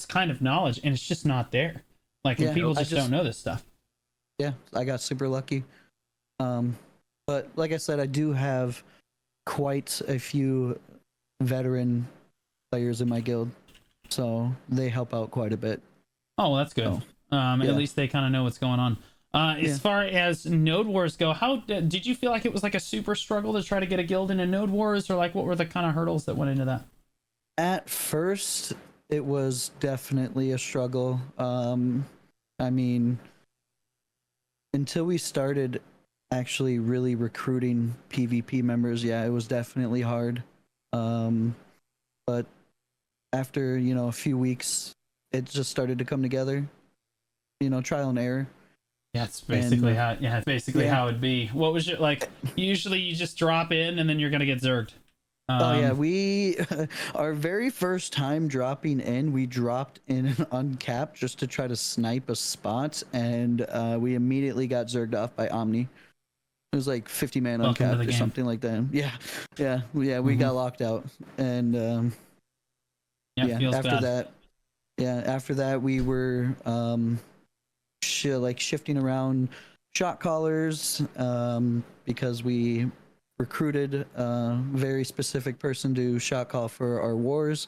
Speaker 1: kind of knowledge and it's just not there. Like people just don't know this stuff.
Speaker 4: Yeah, I got super lucky. But like I said, I do have quite a few veteran players in my guild, so they help out quite a bit.
Speaker 1: Oh, well, that's good. At least they kind of know what's going on. As far as Node Wars go, how did you feel like it was like a super struggle to try to get a guild into Node Wars, or like what were the kind of hurdles that went into that?
Speaker 4: At first, it was definitely a struggle. I mean, until we started actually really recruiting PvP members, it was definitely hard. But after, a few weeks, it just started to come together. Trial and error.
Speaker 1: Yeah, it's basically how it'd be. What was your like? Usually, you just drop in and then you're gonna get zerged.
Speaker 4: We our very first time dropping in, we dropped in an uncapped just to try to snipe a spot, and we immediately got zerged off by Omni. It was like 50 man uncapped or something like that. Yeah. We got locked out, and after that, we were shifting around shot callers because we recruited a very specific person to shot call for our wars.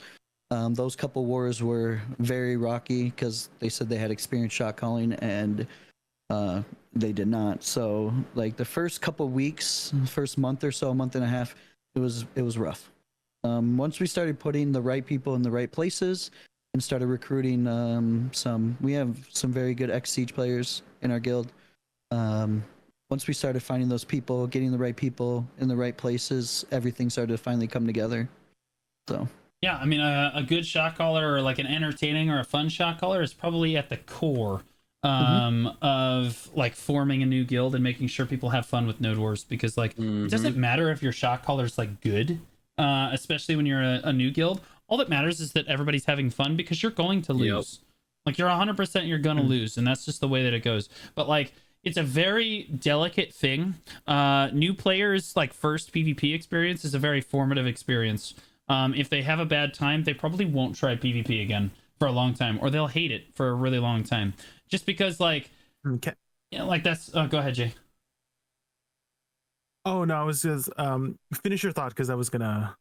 Speaker 4: Those couple wars were very rocky because they said they had experience shot calling and they did not. So like the first couple weeks, first month or so, month and a half, it was rough. Once we started putting the right people in the right places and started recruiting we have some very good ex-siege players in our guild. Once we started finding those people, getting the right people in the right places, everything started to finally come together. So
Speaker 1: yeah, I mean, a good shot caller or like an entertaining or a fun shot caller is probably at the core of like forming a new guild and making sure people have fun with Node Wars, because like it doesn't matter if your shot caller's like good, especially when you're a new guild. All that matters is that everybody's having fun, because you're going to lose. Like you're 100% you're gonna lose, and that's just the way that it goes. But like it's a very delicate thing. New players like first PvP experience is a very formative experience. If they have a bad time, they probably won't try PvP again for a long time, or they'll hate it for a really long time. Just because like, like that's. Go ahead, Jay.
Speaker 2: Oh no, I was just finish your thought, because I was gonna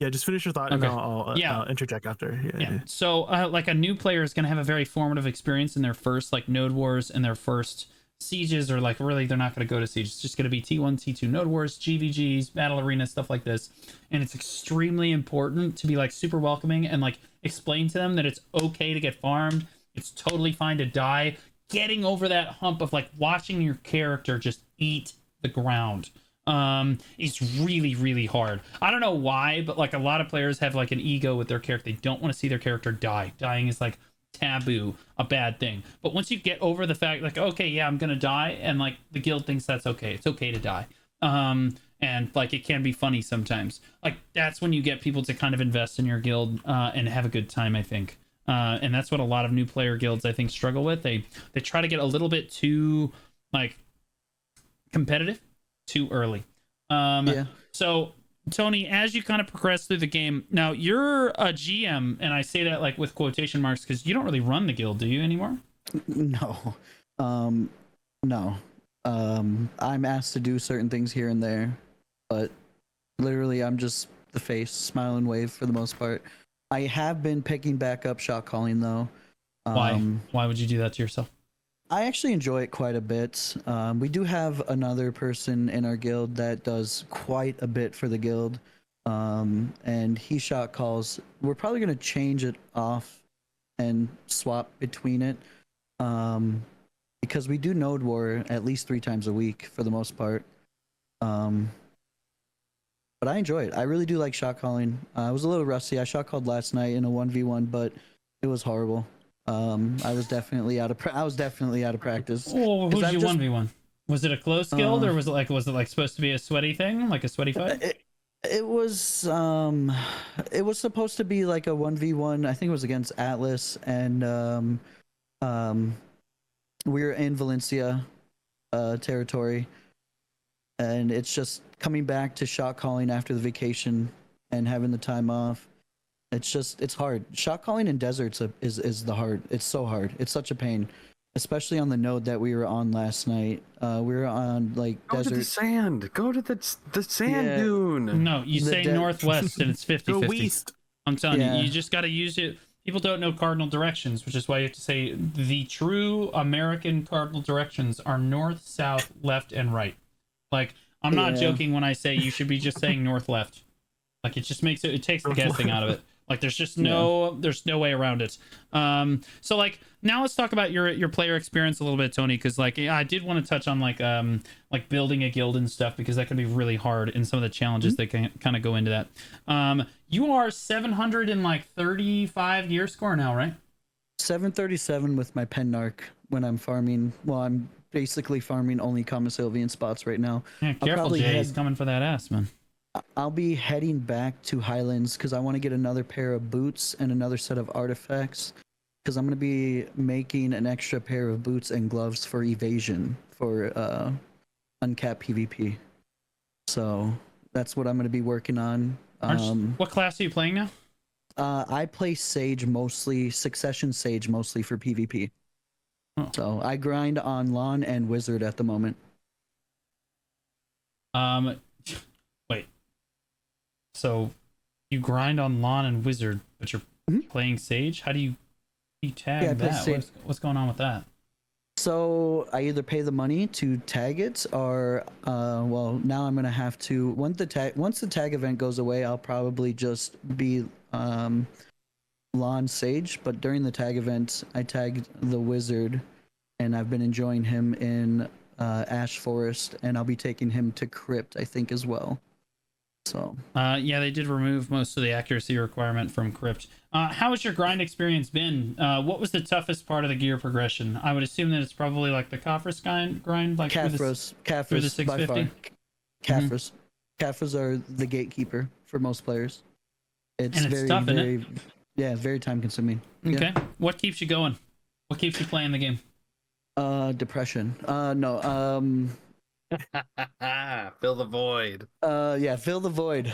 Speaker 2: just finish your thought, and I'll interject after. Yeah.
Speaker 1: So like a new player is gonna have a very formative experience in their first like Node Wars and their first sieges, or like really they're not gonna go to siege. It's just gonna be T1, T2 Node Wars, GVGs, Battle Arena, stuff like this. And it's extremely important to be like super welcoming and like explain to them that it's okay to get farmed. It's totally fine to die. Getting over that hump of like watching your character just eat the ground is really, really hard. I don't know why, but like a lot of players have like an ego with their character. They don't want to see their character die. Dying is like taboo, a bad thing. But once you get over the fact like, okay, yeah, I'm gonna die, and like the guild thinks that's okay, it's okay to die, and like it can be funny sometimes, like that's when you get people to kind of invest in your guild and have a good time, I think. And that's what a lot of new player guilds, I think, struggle with. They try to get a little bit too like competitive too early. So Tony, as you kind of progress through the game, now you're a GM, and I say that like with quotation marks because you don't really run the guild, do you, anymore?
Speaker 4: No. No. I'm asked to do certain things here and there, but literally I'm just the face, smile and wave for the most part. I have been picking back up shot calling though.
Speaker 1: Why would you do that to yourself?
Speaker 4: I actually enjoy it quite a bit. We do have another person in our guild that does quite a bit for the guild, and he shot calls. We're probably going to change it off and swap between it, because we do Node War at least 3 times a week for the most part. But I enjoy it. I really do like shot calling. I was a little rusty. I shot called last night in a 1v1, but It was horrible. I was definitely out of practice.
Speaker 1: Oh,
Speaker 4: 'Cause
Speaker 1: who's
Speaker 4: I've
Speaker 1: you
Speaker 4: just
Speaker 1: 1v1? Was it a close guild,
Speaker 4: uh,
Speaker 1: or was it like supposed to be a sweaty thing, like a sweaty fight?
Speaker 4: it was supposed to be like a 1v1. I think it was against Atlas, and um we were in Valencia territory, and it's just coming back to shot calling after the vacation and having the time off. It's hard. Shot calling in deserts is the hard. It's so hard. It's such a pain, especially on the node that we were on last night. We were on like
Speaker 3: Go to the
Speaker 4: desert.
Speaker 3: sand. Go to the sand
Speaker 4: Yeah.
Speaker 3: dune.
Speaker 1: No, you say northwest and it's 50
Speaker 2: Go
Speaker 1: 50.
Speaker 2: east.
Speaker 1: I'm telling
Speaker 4: Yeah.
Speaker 1: you, you just got to use it. People don't know cardinal directions, which is why you have to say the true American cardinal directions are north, south, left, and right. Like, I'm not
Speaker 4: Yeah.
Speaker 1: joking when I say you should be just saying north, left. Like, it just makes it takes the guessing out of it. Like, there's just there's no way around it. So like now let's talk about your player experience a little bit, Tony, because like I did want to touch on like building a guild and stuff, because that can be really hard, and some of the challenges that can kind of go into that. You are 735 gear score now, right?
Speaker 4: 737 with my Pennark when I'm farming. Well, I'm basically farming only Kama Sylvian spots right now.
Speaker 1: Yeah, careful,
Speaker 4: probably
Speaker 1: Jay.
Speaker 4: head-
Speaker 1: He's coming for that ass, man.
Speaker 4: I'll be heading back to Highlands because I want to get another pair of boots and another set of artifacts, because I'm going to be making an extra pair of boots and gloves for evasion for uncapped PvP. So that's what I'm going to be working on.
Speaker 1: What class are you playing now?
Speaker 4: I play Sage mostly, Succession Sage mostly for PvP.
Speaker 1: Oh.
Speaker 4: So I grind on Lawn and Wizard at the moment.
Speaker 1: Wait. So you grind on Lawn and Wizard, but you're playing Sage? How do you tag
Speaker 4: Yeah, I play
Speaker 1: that?
Speaker 4: Sage.
Speaker 1: What's going on with that?
Speaker 4: So I either pay the money to tag it, or well, now I'm gonna have to once the tag event goes away, I'll probably just be Lawn Sage. But during the tag event, I tagged the Wizard, and I've been enjoying him in Ash Forest, and I'll be taking him to Crypt, I think, as well. So
Speaker 1: Yeah, they did remove most of the accuracy requirement from Crypt. How has your grind experience been? What was the toughest part of the gear progression? I would assume that it's probably like the Kaphras grind, like through the
Speaker 4: Kaphras by
Speaker 1: 650?
Speaker 4: far. Kaphras. Kaphras are the gatekeeper for most players. It's
Speaker 1: And it's
Speaker 4: very,
Speaker 1: tough, isn't it?
Speaker 4: very, yeah, very time consuming.
Speaker 1: Okay. What keeps you going? What keeps you playing the game?
Speaker 4: Depression. No.
Speaker 3: Fill the void.
Speaker 4: Yeah, fill the void.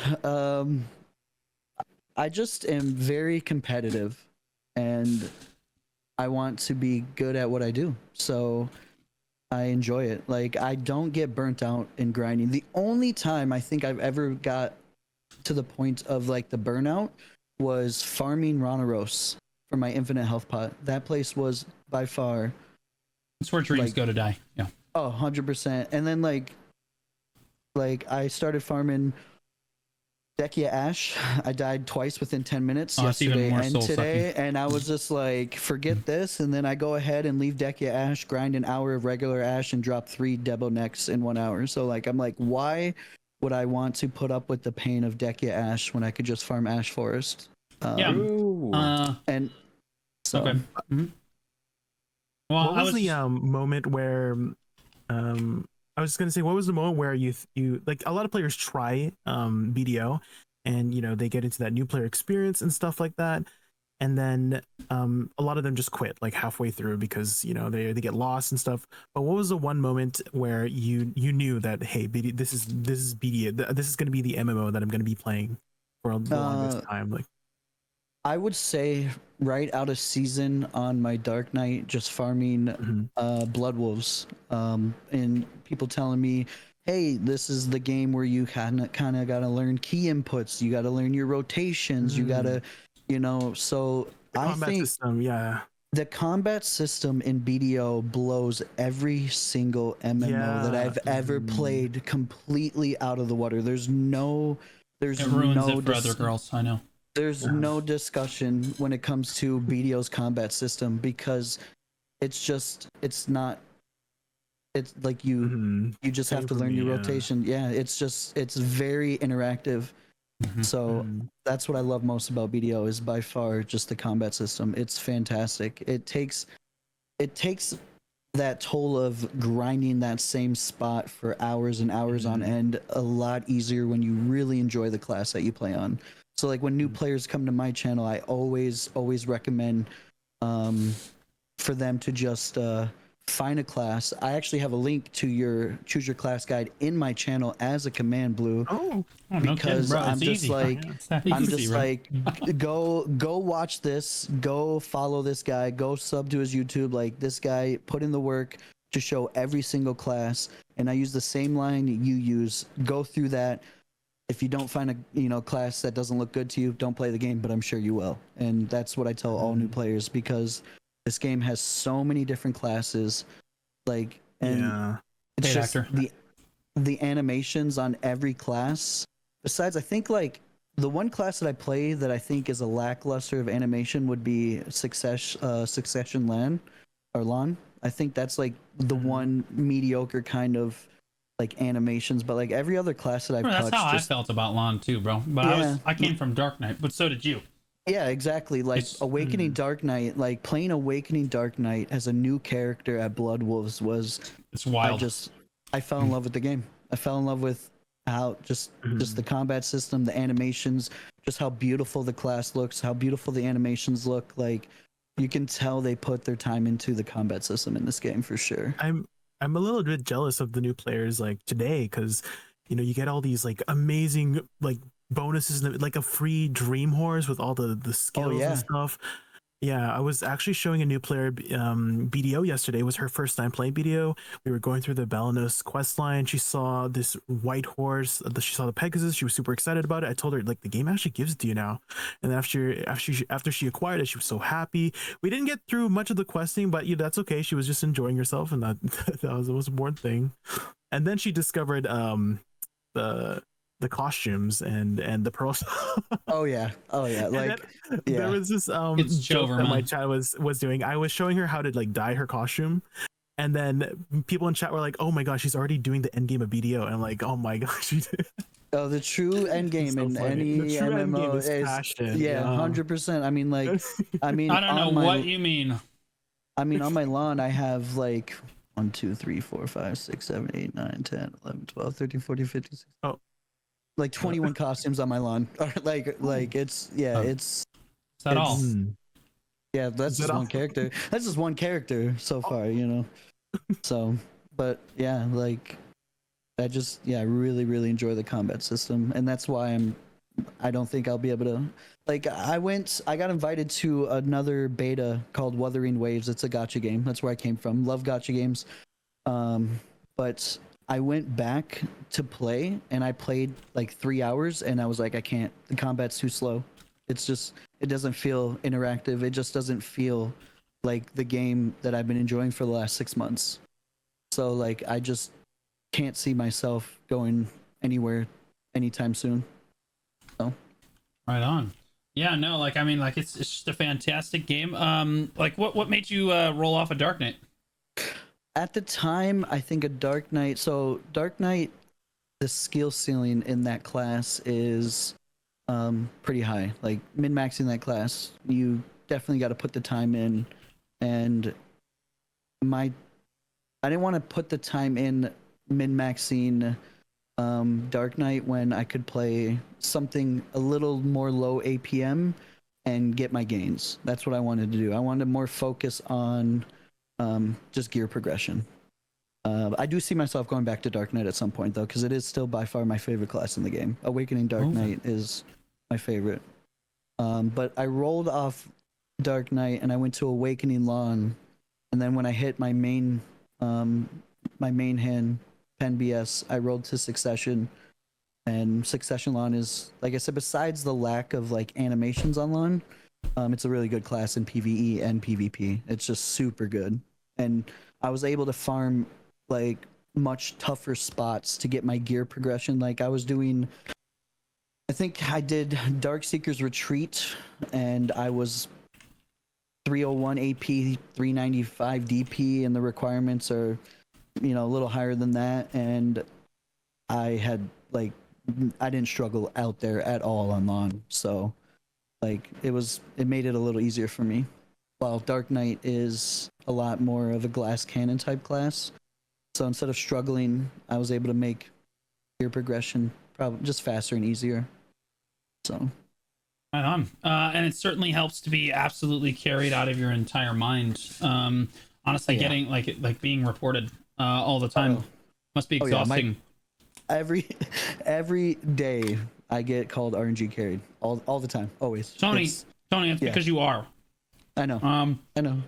Speaker 4: I just am very competitive, and I want to be good at what I do. So I enjoy it. Like, I don't get burnt out in grinding. The only time I think I've ever got to the point of like the burnout was farming Ronaros for my infinite health pot. That place was by far
Speaker 1: It's where dreams
Speaker 4: Like-
Speaker 1: go to die. Yeah.
Speaker 4: 100%. And then like I started farming Dekia Ash. I died twice within 10 minutes
Speaker 1: Oh, it's even
Speaker 4: yesterday
Speaker 1: more
Speaker 4: and
Speaker 1: soul-sucking.
Speaker 4: today, and I was just like, forget this. And then I go ahead and leave Dekia Ash, grind an hour of regular Ash, and drop 3 Debo necks in 1 hour. So like, I'm like, why would I want to put up with the pain of Dekia Ash when I could just farm Ash Forest?
Speaker 1: Yeah.
Speaker 3: Ooh.
Speaker 4: And so
Speaker 1: Okay. Mhm. Well,
Speaker 2: What was the moment where I was gonna say, what was the moment where you like, a lot of players try BDO, and you know, they get into that new player experience and stuff like that, and then a lot of them just quit like halfway through because, you know, they get lost and stuff. But what was the one moment where you knew that, hey, this is BDO, this is gonna be the MMO that I'm gonna be playing for the longest time? Like,
Speaker 4: I would say right out of season on my Dark Knight, just farming Blood Wolves, and people telling me, hey, this is the game where you kind of got to learn key inputs, you got to learn your rotations, you got to, you know, so
Speaker 2: the
Speaker 4: I
Speaker 2: combat
Speaker 4: think
Speaker 2: system, yeah.
Speaker 4: the combat system in BDO blows every single MMO that I've ever played completely out of the water. There's
Speaker 1: it ruins it for other girls. I know.
Speaker 4: there's no discussion when it comes to BDO's combat system, because it's like you just have to learn your rotation. Yeah, it's very interactive. So that's what I love most about BDO is by far just the combat system. It's fantastic. It takes that toll of grinding that same spot for hours and hours on end a lot easier when you really enjoy the class that you play on. So like when new players come to my channel, I always recommend for them to just find a class. I actually have a link to your choose your class guide in my channel as a command blue. Because I'm just like go watch this, go follow this guy, go sub to his YouTube. Like this guy put in the work to show every single class, and I use the same line you use. Go through that. If you don't find a class that doesn't look good to you, don't play the game, but I'm sure you will. And that's what I tell all new players, because this game has so many different classes, like, and it's just the animations on every class. Besides, I think like the one class that I play that I think is a lackluster of animation would be Succession Lan or Lon. I think that's like the one mediocre kind of like animations, but like every other class that I've touched.
Speaker 1: That's how I felt about Lon too, bro. But I came from Dark Knight, but so did you.
Speaker 4: Yeah, exactly. Like Awakening Dark Knight, like playing Awakening Dark Knight as a new character at Blood Wolves
Speaker 1: it's wild.
Speaker 4: I fell in love with the game. I fell in love with how just the combat system, the animations, just how beautiful the class looks, how beautiful the animations look. Like you can tell they put their time into the combat system in this game for sure.
Speaker 2: I'm a little bit jealous of the new players like today, because you get all these like amazing like bonuses, like a free dream horse with all the skills and stuff. Yeah, I was actually showing a new player BDO yesterday. It was her first time playing BDO. We were going through the Balanos quest line. She saw this white horse. She saw the Pegasus. She was super excited about it. I told her like the game actually gives it to you now. And then after she acquired it, she was so happy. We didn't get through much of the questing, but that's okay. She was just enjoying herself, and that was the most important thing. And then she discovered the costumes and the pearls.
Speaker 4: oh yeah like
Speaker 2: there was this joke that my chat was doing. I was showing her how to like dye her costume, and then people in chat were like, oh my gosh, she's already doing the end game of BDO, and I'm like, oh my gosh, she did.
Speaker 4: Oh, the true end game so in funny. Any MMO is passion. 100%. I mean, like, I don't know
Speaker 1: what you mean.
Speaker 4: I mean, on my lawn, I have like 1, 2, 3, 4, 5, 6, 7, 8, 9, 10, 11, 12, 13, 14, 15, 16.
Speaker 2: Oh.
Speaker 4: Like 21 costumes on my lawn. like it's it's.
Speaker 1: Is that all?
Speaker 4: Yeah, that's just one character. That's just one character so far, So, but yeah, like I really enjoy the combat system, and that's why I don't think I'll be able to. Like I got invited to another beta called Wuthering Waves. It's a gacha game. That's where I came from. Love gacha games. But I went back to play, and I played like 3 hours, and I was like, I can't. The combat's too slow. It's just, it doesn't feel interactive. It just doesn't feel like the game that I've been enjoying for the last 6 months. So like, I just can't see myself going anywhere anytime soon. So.
Speaker 1: Right on. Yeah, no, like, I mean, like, it's just a fantastic game. Like, what made you roll off a Dark Knight?
Speaker 4: At the time, I think a Dark Knight. So Dark Knight, the skill ceiling in that class is pretty high. Like min-maxing that class, you definitely got to put the time in. And I didn't want to put the time in min-maxing Dark Knight when I could play something a little more low APM and get my gains. That's what I wanted to do. I wanted to more focus on just gear progression. I do see myself going back to Dark Knight at some point though, because it is still by far my favorite class in the game. Awakening Dark Knight is my favorite. But I rolled off Dark Knight and I went to Awakening Lawn, and then when I hit my main hand Pen BS, I rolled to Succession. And Succession Lawn is, like I said, besides the lack of like animations on Lawn, it's a really good class in PvE and PvP. It's just super good. And I was able to farm like much tougher spots to get my gear progression. Like I was doing, I think I did Darkseeker's Retreat, and I was 301 AP, 395 DP, and the requirements are, a little higher than that. And I had like I didn't struggle out there at all on lawn. So like it made it a little easier for me. While Dark Knight is a lot more of a glass cannon type class. So instead of struggling, I was able to make your progression probably just faster and easier. So
Speaker 1: right on. And it certainly helps to be absolutely carried out of your entire mind. Honestly,
Speaker 4: Yeah.
Speaker 1: getting like being reported all the time must be exhausting.
Speaker 4: Every day I get called RNG carried all the time, always.
Speaker 1: Tony, it's because you are.
Speaker 4: I know. I know.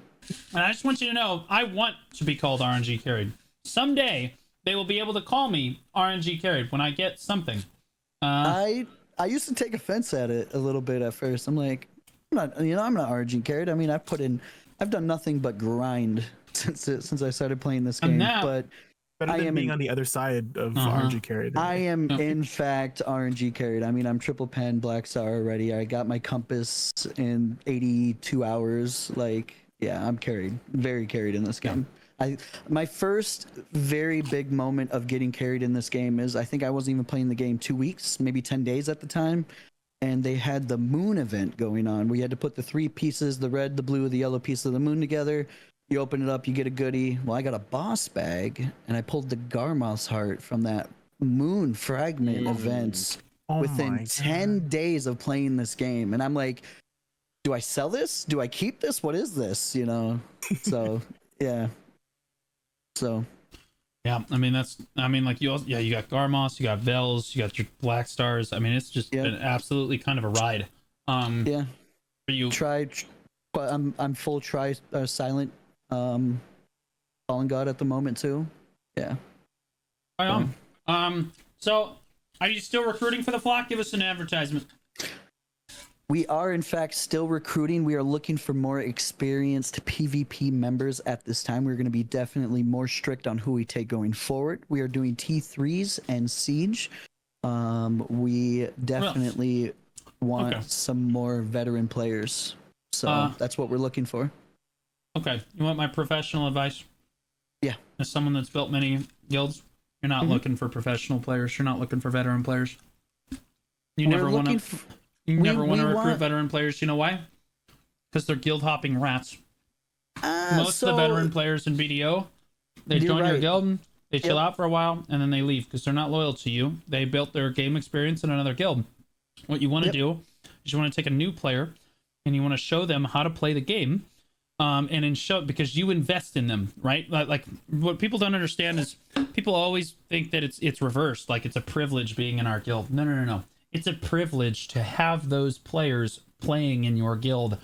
Speaker 1: And I just want you to know, I want to be called RNG carried. Someday they will be able to call me RNG carried when I get something.
Speaker 4: I used to take offense at it a little bit at first. I'm like, I'm not RNG carried. I mean, I've done nothing but grind since I started playing this game. But
Speaker 2: better than being on the other side of RNG carried.
Speaker 4: I am in fact RNG carried. I mean, I'm triple pen black star already. I got my compass in 82 hours. Like, yeah, I'm carried, very carried in this game. My first very big moment of getting carried in this game is I think I wasn't even playing the game 2 weeks, maybe 10 days at the time. And they had the moon event going on. We had to put the 3 pieces, the red, the blue, the yellow piece of the moon together. You open it up, you get a goodie. Well, I got a boss bag, and I pulled the Garmoth's heart from that moon fragment event within 10 days of playing this game. And I'm like, do I sell this? Do I keep this? What is this? You know? So, yeah. So.
Speaker 1: Yeah, I mean, like you got Garmoths, you got Vels, you got your Black Stars. I mean, it's just been absolutely kind of a ride.
Speaker 4: Yeah.
Speaker 1: For you.
Speaker 4: But I'm full silent fallen god at the moment too. Yeah.
Speaker 1: Right on. So are you still recruiting for the flock? Give us an advertisement.
Speaker 4: We are in fact still recruiting. We are looking for more experienced PvP members at this time. We're going to be definitely more strict on who we take going forward. We are doing T3s and Siege. We definitely want some more veteran players. So that's what we're looking for.
Speaker 1: Okay. You want my professional advice?
Speaker 4: Yeah.
Speaker 1: As someone that's built many guilds, you're not looking for professional players. You're not looking for veteran players. You never want to recruit veteran players. You know why? Because they're guild hopping rats. Most of the veteran players in BDO, they join your guild, they chill out for a while, and then they leave because they're not loyal to you. They built their game experience in another guild. What you want to do is you want to take a new player and you want to show them how to play the game. Because you invest in them, right? Like what people don't understand is people always think that it's reversed, like it's a privilege being in our guild. No. It's a privilege to have those players playing in your guild.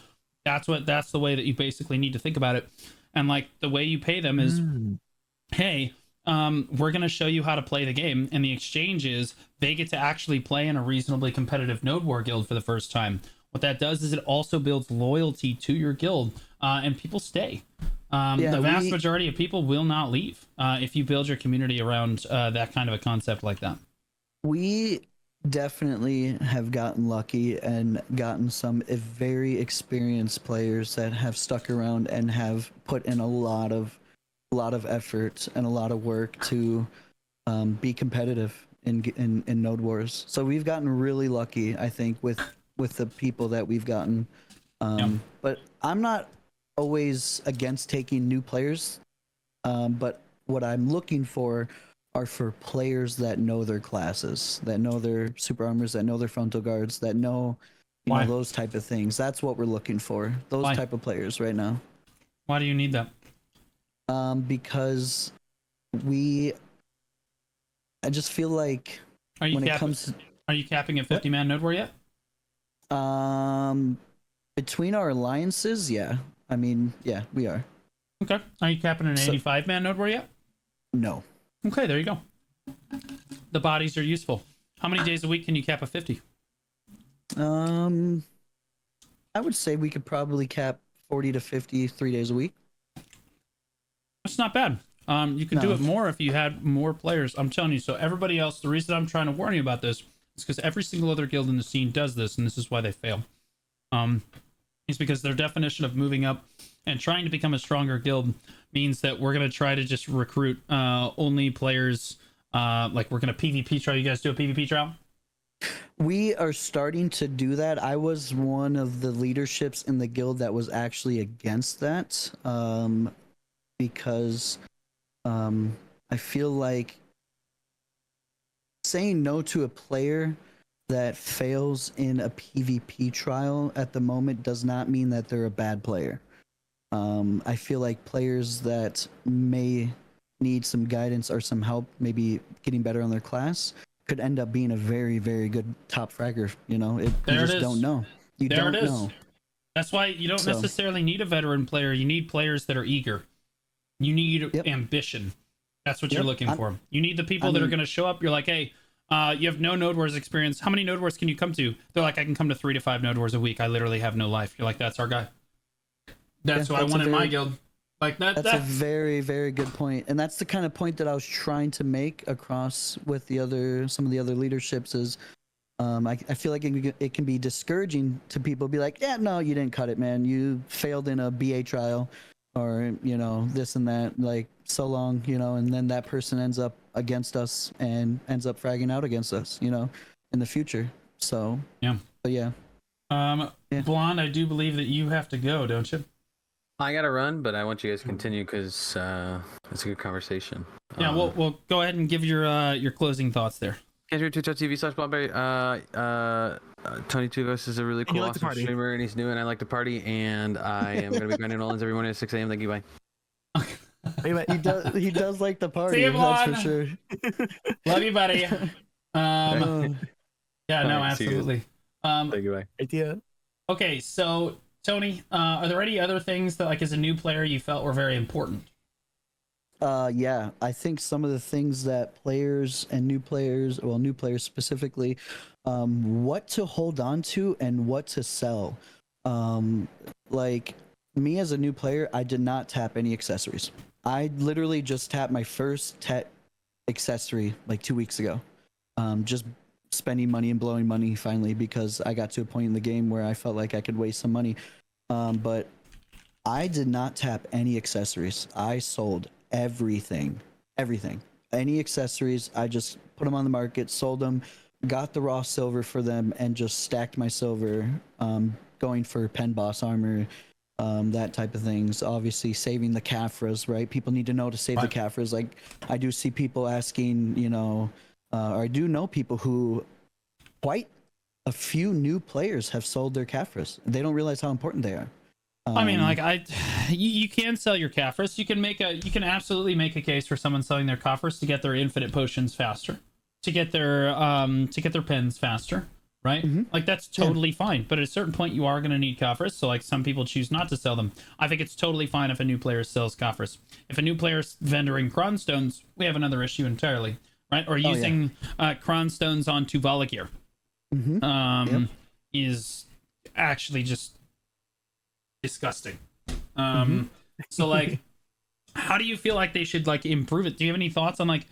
Speaker 1: That's the way that you basically need to think about it. And like the way you pay them is, hey, we're going to show you how to play the game. And the exchange is they get to actually play in a reasonably competitive Node War guild for the first time. What that does is it also builds loyalty to your guild, and people stay. The vast majority of people will not leave if you build your community around that kind of a concept like that.
Speaker 4: We definitely have gotten lucky and gotten some very experienced players that have stuck around and have put in a lot of effort and a lot of work to be competitive in Node Wars. So we've gotten really lucky, I think, with the people that we've gotten. But I'm not always against taking new players. But what I'm looking for are for players that know their classes, that know their super armors, that know their frontal guards, that know, know those type of things. That's what we're looking for. Those type of players right now.
Speaker 1: Why do you need that?
Speaker 4: Because I just feel like
Speaker 1: are you capping at 50-man Node War yet?
Speaker 4: Between our alliances, yeah. I mean, yeah, we are.
Speaker 1: Okay. Are you capping an 85-man Node War yet?
Speaker 4: No.
Speaker 1: Okay, there you go. The bodies are useful. How many days a week can you cap a 50?
Speaker 4: I would say we could probably cap 40 to 50 3 days a week.
Speaker 1: That's not bad. You could do it more if you had more players. I'm telling you. So everybody else, the reason I'm trying to warn you about this is because every single other guild in the scene does this, and this is why they fail. It's because their definition of moving up and trying to become a stronger guild means that we're going to try to just recruit only players. Like we're going to PvP trial. You guys do a PvP trial?
Speaker 4: We are starting to do that. I was one of the leaderships in the guild that was actually against that, because I feel like saying no to a player that fails in a PvP trial at the moment does not mean that they're a bad player. I feel like players that may need some guidance or some help, maybe getting better on their class, could end up being a very, very good top fragger. You know, you just don't know. You
Speaker 1: there
Speaker 4: don't
Speaker 1: it is.
Speaker 4: know.
Speaker 1: That's why you don't necessarily need a veteran player. You need players that are eager. You need ambition. That's what you're looking for. You need the people that are going to show up. You're like, hey, you have no Node Wars experience. How many Node Wars can you come to? They're like, I can come to 3 to 5 Node Wars a week. I literally have no life. You're like, that's our guy. That's who I want in my guild. Like that.
Speaker 4: That's a very, very good point, and that's the kind of point that I was trying to make across with some of the other leaderships. Is I feel like it can be discouraging to people. Be like, yeah, no, you didn't cut it, man. You failed in a BA trial, or this and that. Like, so long, and then that person ends up against us and ends up fragging out against us, in the future. So
Speaker 1: yeah.
Speaker 4: But yeah.
Speaker 1: Blonde, I do believe that you have to go, don't you?
Speaker 3: I gotta run, but I want you guys to continue because it's a good conversation.
Speaker 1: Yeah, we'll go ahead and give your closing thoughts there.
Speaker 3: Catch me on twitch.tv/Blobberry. TonyTooGhost is a really cool, awesome streamer, and he's new, and I like to party, and I am gonna be grinding Olins every morning at 6 a.m. Thank you, bye.
Speaker 4: He does like the party.
Speaker 1: See you,
Speaker 4: that's for sure.
Speaker 1: Love you, buddy. Yeah, no, absolutely.
Speaker 3: Thank you, bye.
Speaker 2: Idea.
Speaker 1: Okay, so Tony, are there any other things that, like, as a new player, you felt were very important?
Speaker 4: Yeah, I think some of the things that players and new players specifically, what to hold on to and what to sell. Like me as a new player, I did not tap any accessories. I literally just tapped my first tech accessory like 2 weeks ago. Just spending money and blowing money finally because I got to a point in the game where I felt like I could waste some money. But I did not tap any accessories. I sold everything. Any accessories, I just put them on the market, sold them, got the raw silver for them, and just stacked my silver, going for pen boss armor, that type of things. Obviously saving the Caphras, right? People need to know to save the Caphras. Like, I do see people asking, or I do know people who, quite a few new players have sold their Caphras. They don't realize how important they are.
Speaker 1: I mean, like, you can sell your Caphras. You can absolutely make a case for someone selling their Caphras to get their infinite potions faster, to get their pens faster, right? Mm-hmm. Like, that's totally fine. But at a certain point, you are going to need Caphras. So, like, some people choose not to sell them. I think it's totally fine if a new player sells Caphras. If a new player's vendoring Cron Stones, we have another issue entirely, right? Or using Cron Stones on Tuvala gear, is actually just disgusting. So, like, how do you feel like they should, like, improve it? Do you have any thoughts on, like,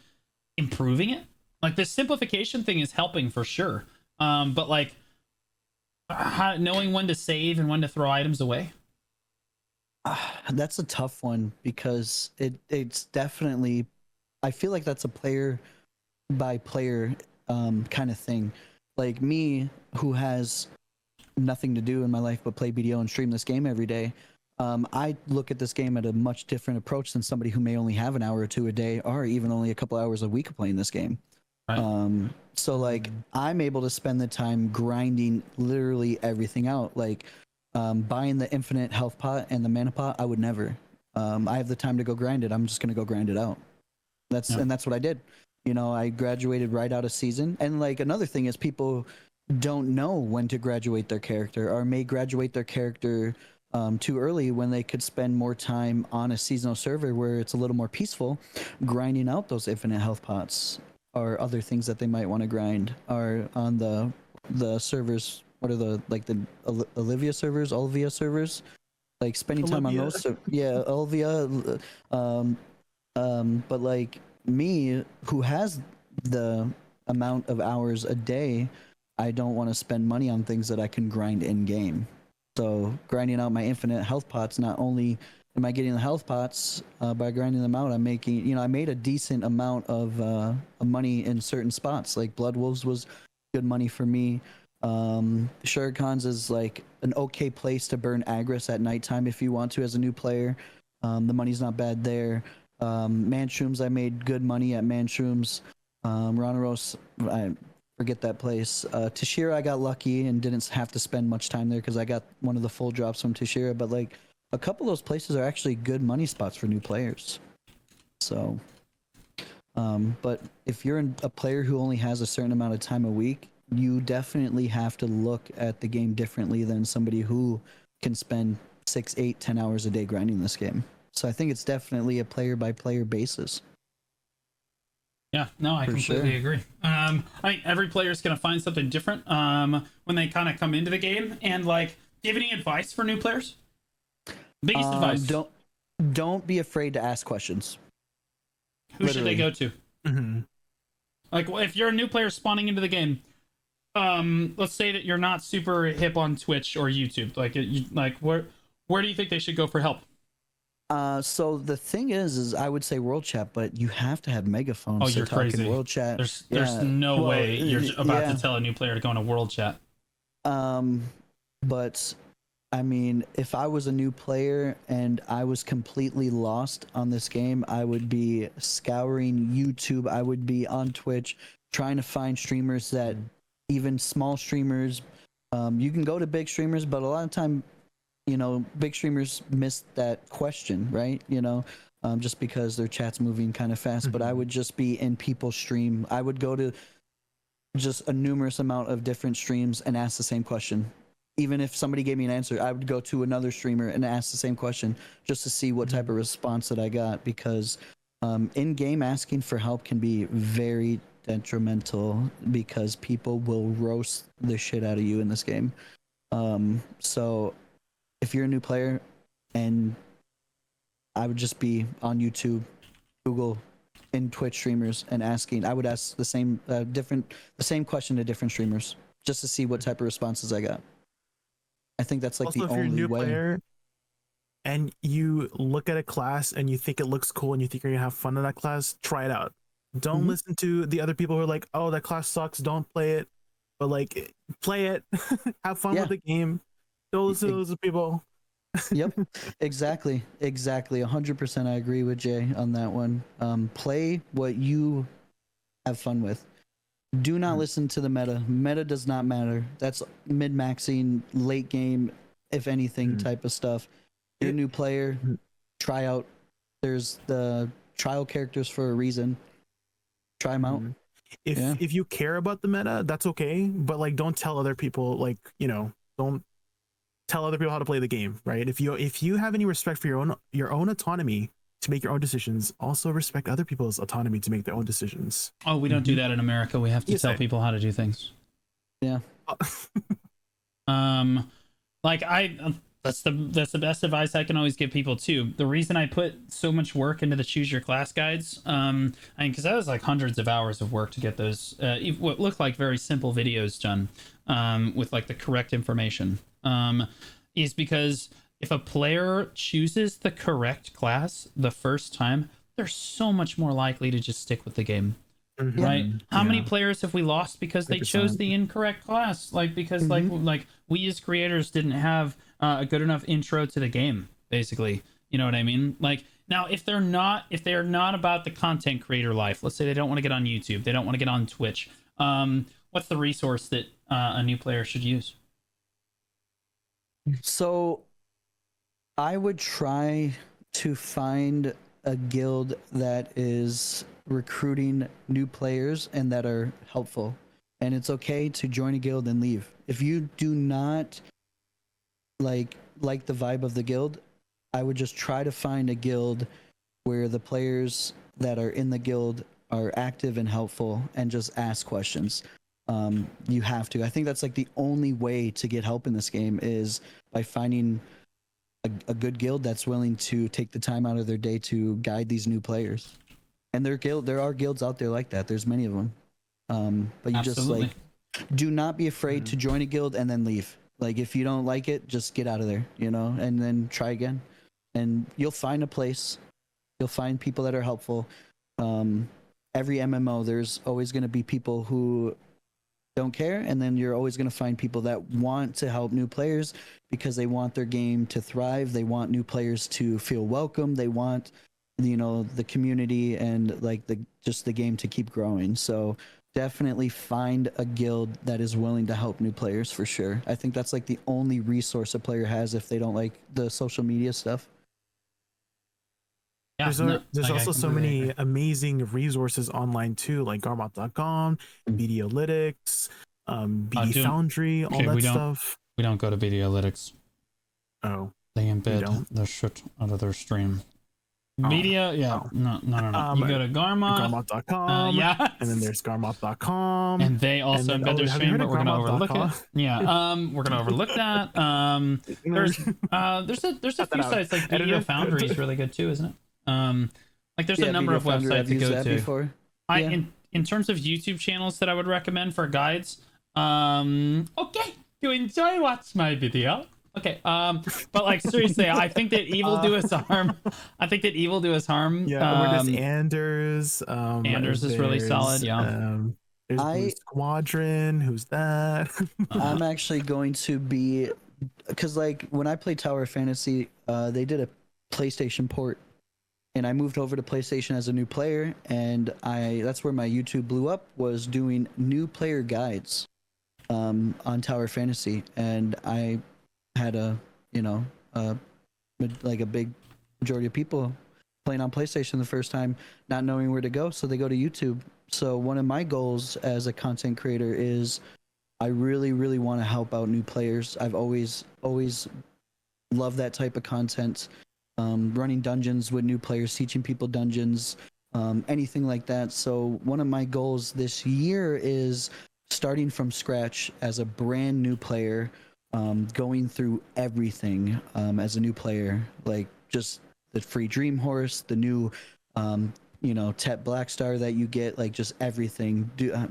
Speaker 1: improving it? Like, the simplification thing is helping for sure, but, like, knowing when to save and when to throw items away.
Speaker 4: That's a tough one because it's definitely, I feel like that's a player by player kind of thing. Like me, who has nothing to do in my life but play BDO and stream this game every day, I look at this game at a much different approach than somebody who may only have an hour or two a day, or even only a couple hours a week of playing this game. Right. So, like, I'm able to spend the time grinding literally everything out. Like, buying the infinite health pot and the mana pot, I would never. I have the time to go grind it. I'm just gonna go grind it out. And that's what I did. I graduated right out of season. And, like, another thing is people don't know when to graduate their character, or may graduate their character too early when they could spend more time on a seasonal server where it's a little more peaceful, grinding out those infinite health pots or other things that they might want to grind, or on the servers. What are the Olivia servers, like spending time on those. Olivia. But like me, who has the amount of hours a day, I don't want to spend money on things that I can grind in game. So grinding out my infinite health pots, not only am I getting the health pots by grinding them out, I'm making, I made a decent amount of money in certain spots. Like Blood Wolves was good money for me. Shurikens is like an okay place to burn Agris at nighttime if you want to as a new player. The money's not bad there. Manshrooms, I made good money at Manshrooms. Ronaros, I forget that place. Tashira, I got lucky and didn't have to spend much time there because I got one of the full drops from Tashira. But like a couple of those places are actually good money spots for new players. So, but if you're a player who only has a certain amount of time a week, you definitely have to look at the game differently than somebody who can spend 6, 8, 10 hours a day grinding this game. So I think it's definitely a player by player basis.
Speaker 1: Yeah, no, I completely agree. I think every player is going to find something different when they kind of come into the game. And like, do you have any advice for new players? Biggest advice.
Speaker 4: Don't be afraid to ask questions.
Speaker 1: Who should they go to?
Speaker 2: Mm-hmm.
Speaker 1: Like, if you're a new player spawning into the game, let's say that you're not super hip on Twitch or YouTube. Like, where do you think they should go for help?
Speaker 4: So the thing is I would say world chat, but you have to have megaphones.
Speaker 1: Oh, you're
Speaker 4: to talk
Speaker 1: crazy.
Speaker 4: in world chat.
Speaker 1: There's no way you're about to tell a new player to go into world chat.
Speaker 4: But I mean, if I was a new player and I was completely lost on this game, I would be scouring YouTube. I would be on Twitch trying to find streamers that, even small streamers, you can go to big streamers, but a lot of time, you know, big streamers miss that question, right? You know, just because their chat's moving kind of fast. But I would just be in people's stream. I would go to just a numerous amount of different streams and ask the same question. Even if somebody gave me an answer, I would go to another streamer and ask the same question just to see what type of response that I got. Because in-game asking for help can be very detrimental because people will roast the shit out of you in this game. So if you're a new player, and I would just be on YouTube, Google, in Twitch streamers and asking. I would ask the same question to different streamers just to see what type of responses I got. I think that's like
Speaker 2: Also,
Speaker 4: the
Speaker 2: if you're a
Speaker 4: only
Speaker 2: new
Speaker 4: way.
Speaker 2: player and you look at a class and you think it looks cool and you think you're gonna have fun in that class, try it out. Don't listen to the other people who are like, "Oh, that class sucks. Don't play it." But like, play it, have fun with the game. Don't listen to those people.
Speaker 4: Yep, exactly. 100%. I agree with Jay on that one. Play what you have fun with. Do not listen to the meta. Meta does not matter. That's mid-maxing, late game, if anything, type of stuff. You're a new player, try out. There's the trial characters for a reason. Try them out.
Speaker 2: If you care about the meta, that's okay. But like, don't tell other people. Like, you know, don't tell other people how to play the game, right? If you have any respect for your own autonomy to make your own decisions, also respect other people's autonomy to make their own decisions.
Speaker 1: Oh, we don't do that in America. We have to tell people how to do things.
Speaker 4: Yeah.
Speaker 1: That's the best advice I can always give people too. The reason I put so much work into the choose your class guides, because that was like hundreds of hours of work to get those what looked like very simple videos done with like the correct information, is because if a player chooses the correct class the first time, they're so much more likely to just stick with the game. Right? How many players have we lost because they
Speaker 2: 100%.
Speaker 1: chose the incorrect class? Like, because like we as creators didn't have a good enough intro to the game, basically. You know what I mean? Like, now if they're not about the content creator life, let's say they don't want to get on YouTube, they don't want to get on Twitch, what's the resource that a new player should use?
Speaker 4: So I would try to find a guild that is recruiting new players and that are helpful. And it's okay to join a guild and leave. If you do not like the vibe of the guild, I would just try to find a guild where the players that are in the guild are active and helpful, and just ask questions. You have to. I think that's like the only way to get help in this game, is by finding a good guild that's willing to take the time out of their day to guide these new players. And there are guilds out there like that. There's many of them. But you
Speaker 1: Absolutely.
Speaker 4: just like, do not be afraid to join a guild and then leave. Like, if you don't like it, just get out of there, you know, and then try again. And you'll find a place. You'll find people that are helpful. Every MMO, there's always going to be people who don't care, and then you're always going to find people that want to help new players because they want their game to thrive. They want new players to feel welcome. They want, you know, the community and like just the game to keep growing. So definitely find a guild that is willing to help new players for sure. I think that's like the only resource a player has if they don't like the social media stuff.
Speaker 1: Yeah,
Speaker 2: There's
Speaker 1: I
Speaker 2: also so
Speaker 1: completely
Speaker 2: many
Speaker 1: agree.
Speaker 2: amazing resources online too, like Garmot.com, Videolytics, BD
Speaker 1: dude,
Speaker 2: Foundry, all
Speaker 1: okay,
Speaker 2: that
Speaker 1: we don't-
Speaker 2: stuff.
Speaker 1: We don't go to Videolytics.
Speaker 2: Oh,
Speaker 1: They
Speaker 2: don't?
Speaker 1: embed the shit out of their stream.
Speaker 2: Oh,
Speaker 1: Media, yeah,
Speaker 2: oh.
Speaker 1: no. You go to Garmot,
Speaker 2: Garmot.com,
Speaker 1: yeah,
Speaker 2: and then there's Garmot.com,
Speaker 1: and they also embed their
Speaker 2: have you
Speaker 1: stream,
Speaker 2: heard
Speaker 1: but
Speaker 2: of
Speaker 1: we're gonna overlook it.
Speaker 2: Garmot.com?
Speaker 1: Yeah, we're gonna overlook that. There's a few
Speaker 2: out.
Speaker 1: sites like
Speaker 2: Edit
Speaker 1: Media
Speaker 2: it.
Speaker 1: Foundry is really good too, isn't it? Like there's
Speaker 4: Yeah,
Speaker 1: a number
Speaker 4: Media
Speaker 1: of
Speaker 4: Foundry,
Speaker 1: websites
Speaker 4: I've
Speaker 1: to
Speaker 4: used
Speaker 1: go
Speaker 4: that
Speaker 1: to.
Speaker 4: before. Yeah.
Speaker 1: In terms of YouTube channels that I would recommend for guides, okay, you enjoy watch my video. Okay, but like seriously, I think that evil do us harm. I think that evil do us harm.
Speaker 2: Yeah, where there's Anders.
Speaker 1: Anders is really solid. Yeah,
Speaker 2: There's Blue
Speaker 4: I-
Speaker 2: Squadron. Who's that?
Speaker 4: I'm actually going to be, because like when I played Tower Fantasy, they did a PlayStation port, and I moved over to PlayStation as a new player, and that's where my YouTube blew up, was doing new player guides on Tower Fantasy, and I had a big majority of people playing on PlayStation the first time, not knowing where to go, so they go to YouTube. So one of my goals as a content creator is I really, really want to help out new players. I've always loved that type of content. Running dungeons with new players, teaching people dungeons, anything like that. So one of my goals this year is starting from scratch as a brand new player, going through everything as a new player, like just the free Dream Horse, the new Tet Blackstar that you get, like just everything,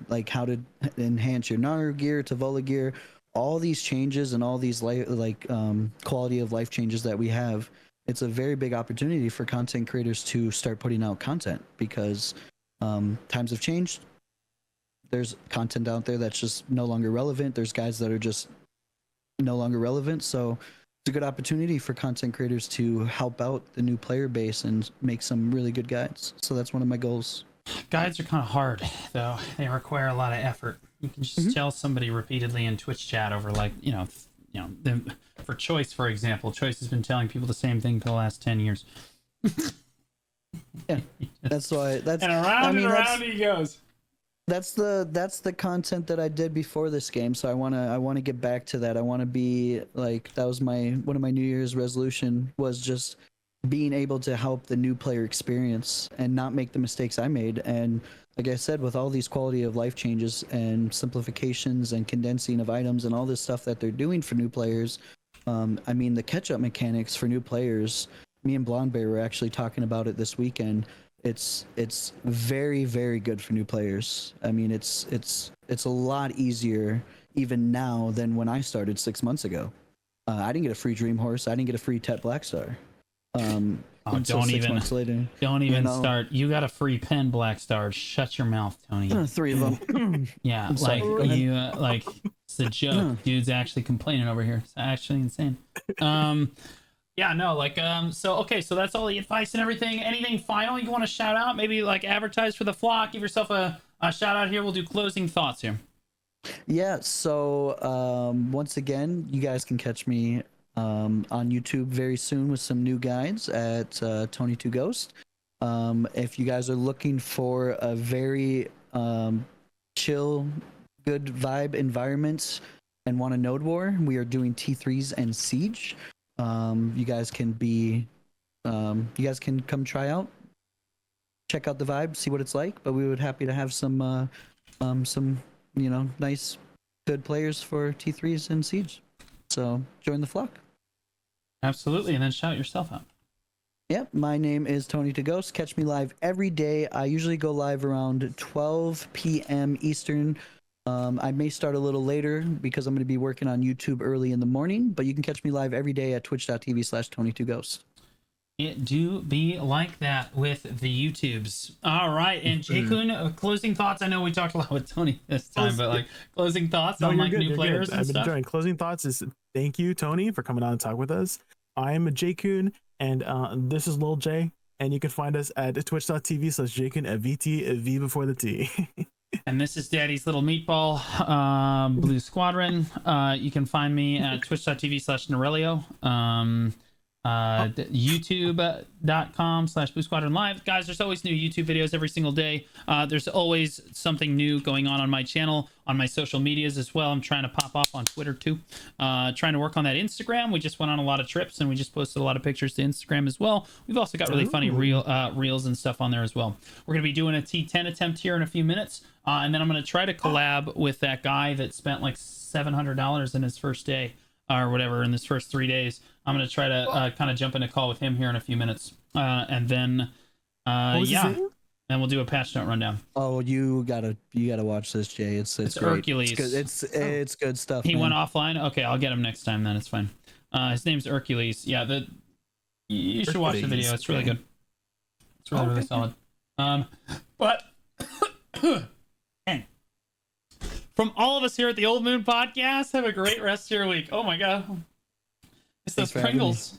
Speaker 4: like how to enhance your Naru gear, Tavola gear, all these changes and all these quality of life changes that we have. It's a very big opportunity for content creators to start putting out content because times have changed. There's content out there that's just no longer relevant. There's guys that are just no longer relevant. So it's a good opportunity for content creators to help out the new player base and make some really good guides. So that's one of my goals.
Speaker 1: guides are kind of hard though. They require a lot of effort. You can just tell somebody repeatedly in Twitch chat over for Choice, for example. Choice has been telling people the same thing for the last 10 years.
Speaker 4: Yeah, that's why. That's
Speaker 1: And around and around he goes.
Speaker 4: That's the content that I did before this game. So I wanna get back to that. I want to be like, that was one of my New Year's resolution, was just being able to help the new player experience and not make the mistakes I made. And like I said, with all these quality of life changes and simplifications and condensing of items and all this stuff that they're doing for new players, I mean the catch-up mechanics for new players. Me and Blonde Bear were actually talking about it this weekend. It's very, very good for new players. I mean, it's a lot easier even now than when I started 6 months ago. I didn't get a free Dream Horse. I didn't get a free Tet Blackstar. Until
Speaker 1: don't
Speaker 4: 6
Speaker 1: even
Speaker 4: months later.
Speaker 1: Don't even start. You got a free pen, Black Star. Shut your mouth, Tony.
Speaker 4: 3 of them.
Speaker 1: Yeah,
Speaker 4: I'm sorry.
Speaker 1: like you, like it's a joke. Dude's actually complaining over here. It's actually insane. Yeah, no, like so okay, so that's all the advice and everything. Anything final you want to shout out? Maybe like advertise for the flock. Give yourself a shout out here. We'll do closing thoughts here.
Speaker 4: Yeah, so once again, you guys can catch me on YouTube very soon with some new guides at TonyTooGhost. If you guys are looking for a very chill, good vibe environment and want a node war, we are doing T3s and Siege. You guys can come try out, check out the vibe, see what it's like. But we would happy to have some nice, good players for T3s and Siege. So join the flock.
Speaker 1: Absolutely, and then shout yourself out.
Speaker 4: Yep, my name is TonyTooGhost. Catch me live every day. I usually go live around 12 p.m. Eastern. I may start a little later because I'm going to be working on YouTube early in the morning, but you can catch me live every day at twitch.tv/TonyTooGhost.
Speaker 1: It do be like that with the YouTubes. All right, and Jay-Kun, closing thoughts. I know we talked a lot with Tony this time, but like closing thoughts on like new players and
Speaker 2: I've been
Speaker 1: stuff.
Speaker 2: enjoying. Closing thoughts is thank you, Tony, for coming on and talk with us. I'm Jay-Kun, and this is Lil J, and you can find us at twitch.tv/Jaykun at VT, V before the T.
Speaker 1: And this is Daddy's Little Meatball, Blue Squadron. You can find me at twitch.tv/Norelio. YouTube.com/Blue Squadron Live. Guys, there's always new YouTube videos every single day. There's always something new going on my channel, on my social medias as well. I'm trying to pop off on Twitter too. Trying to work on that Instagram. We just went on a lot of trips and we just posted a lot of pictures to Instagram as well. We've also got really funny reels and stuff on there as well. We're going to be doing a T10 attempt here in a few minutes. And then I'm going to try to collab with that guy that spent like $700 in his first day or whatever in his first 3 days. I'm going to try to kind of jump in a call with him here in a few minutes. And then, yeah, and we'll do a patch note rundown.
Speaker 4: Oh, you gotta watch this, Jay. It's great.
Speaker 1: Hercules.
Speaker 4: It's good stuff.
Speaker 1: He
Speaker 4: man.
Speaker 1: went offline. Okay, I'll get him next time then. It's fine. His name's Hercules. Yeah, you should watch the video. It's really good. It's really, really solid. But from all of us here at the Old Moon Podcast, have a great rest of your week. Oh my God. It's those Pringles.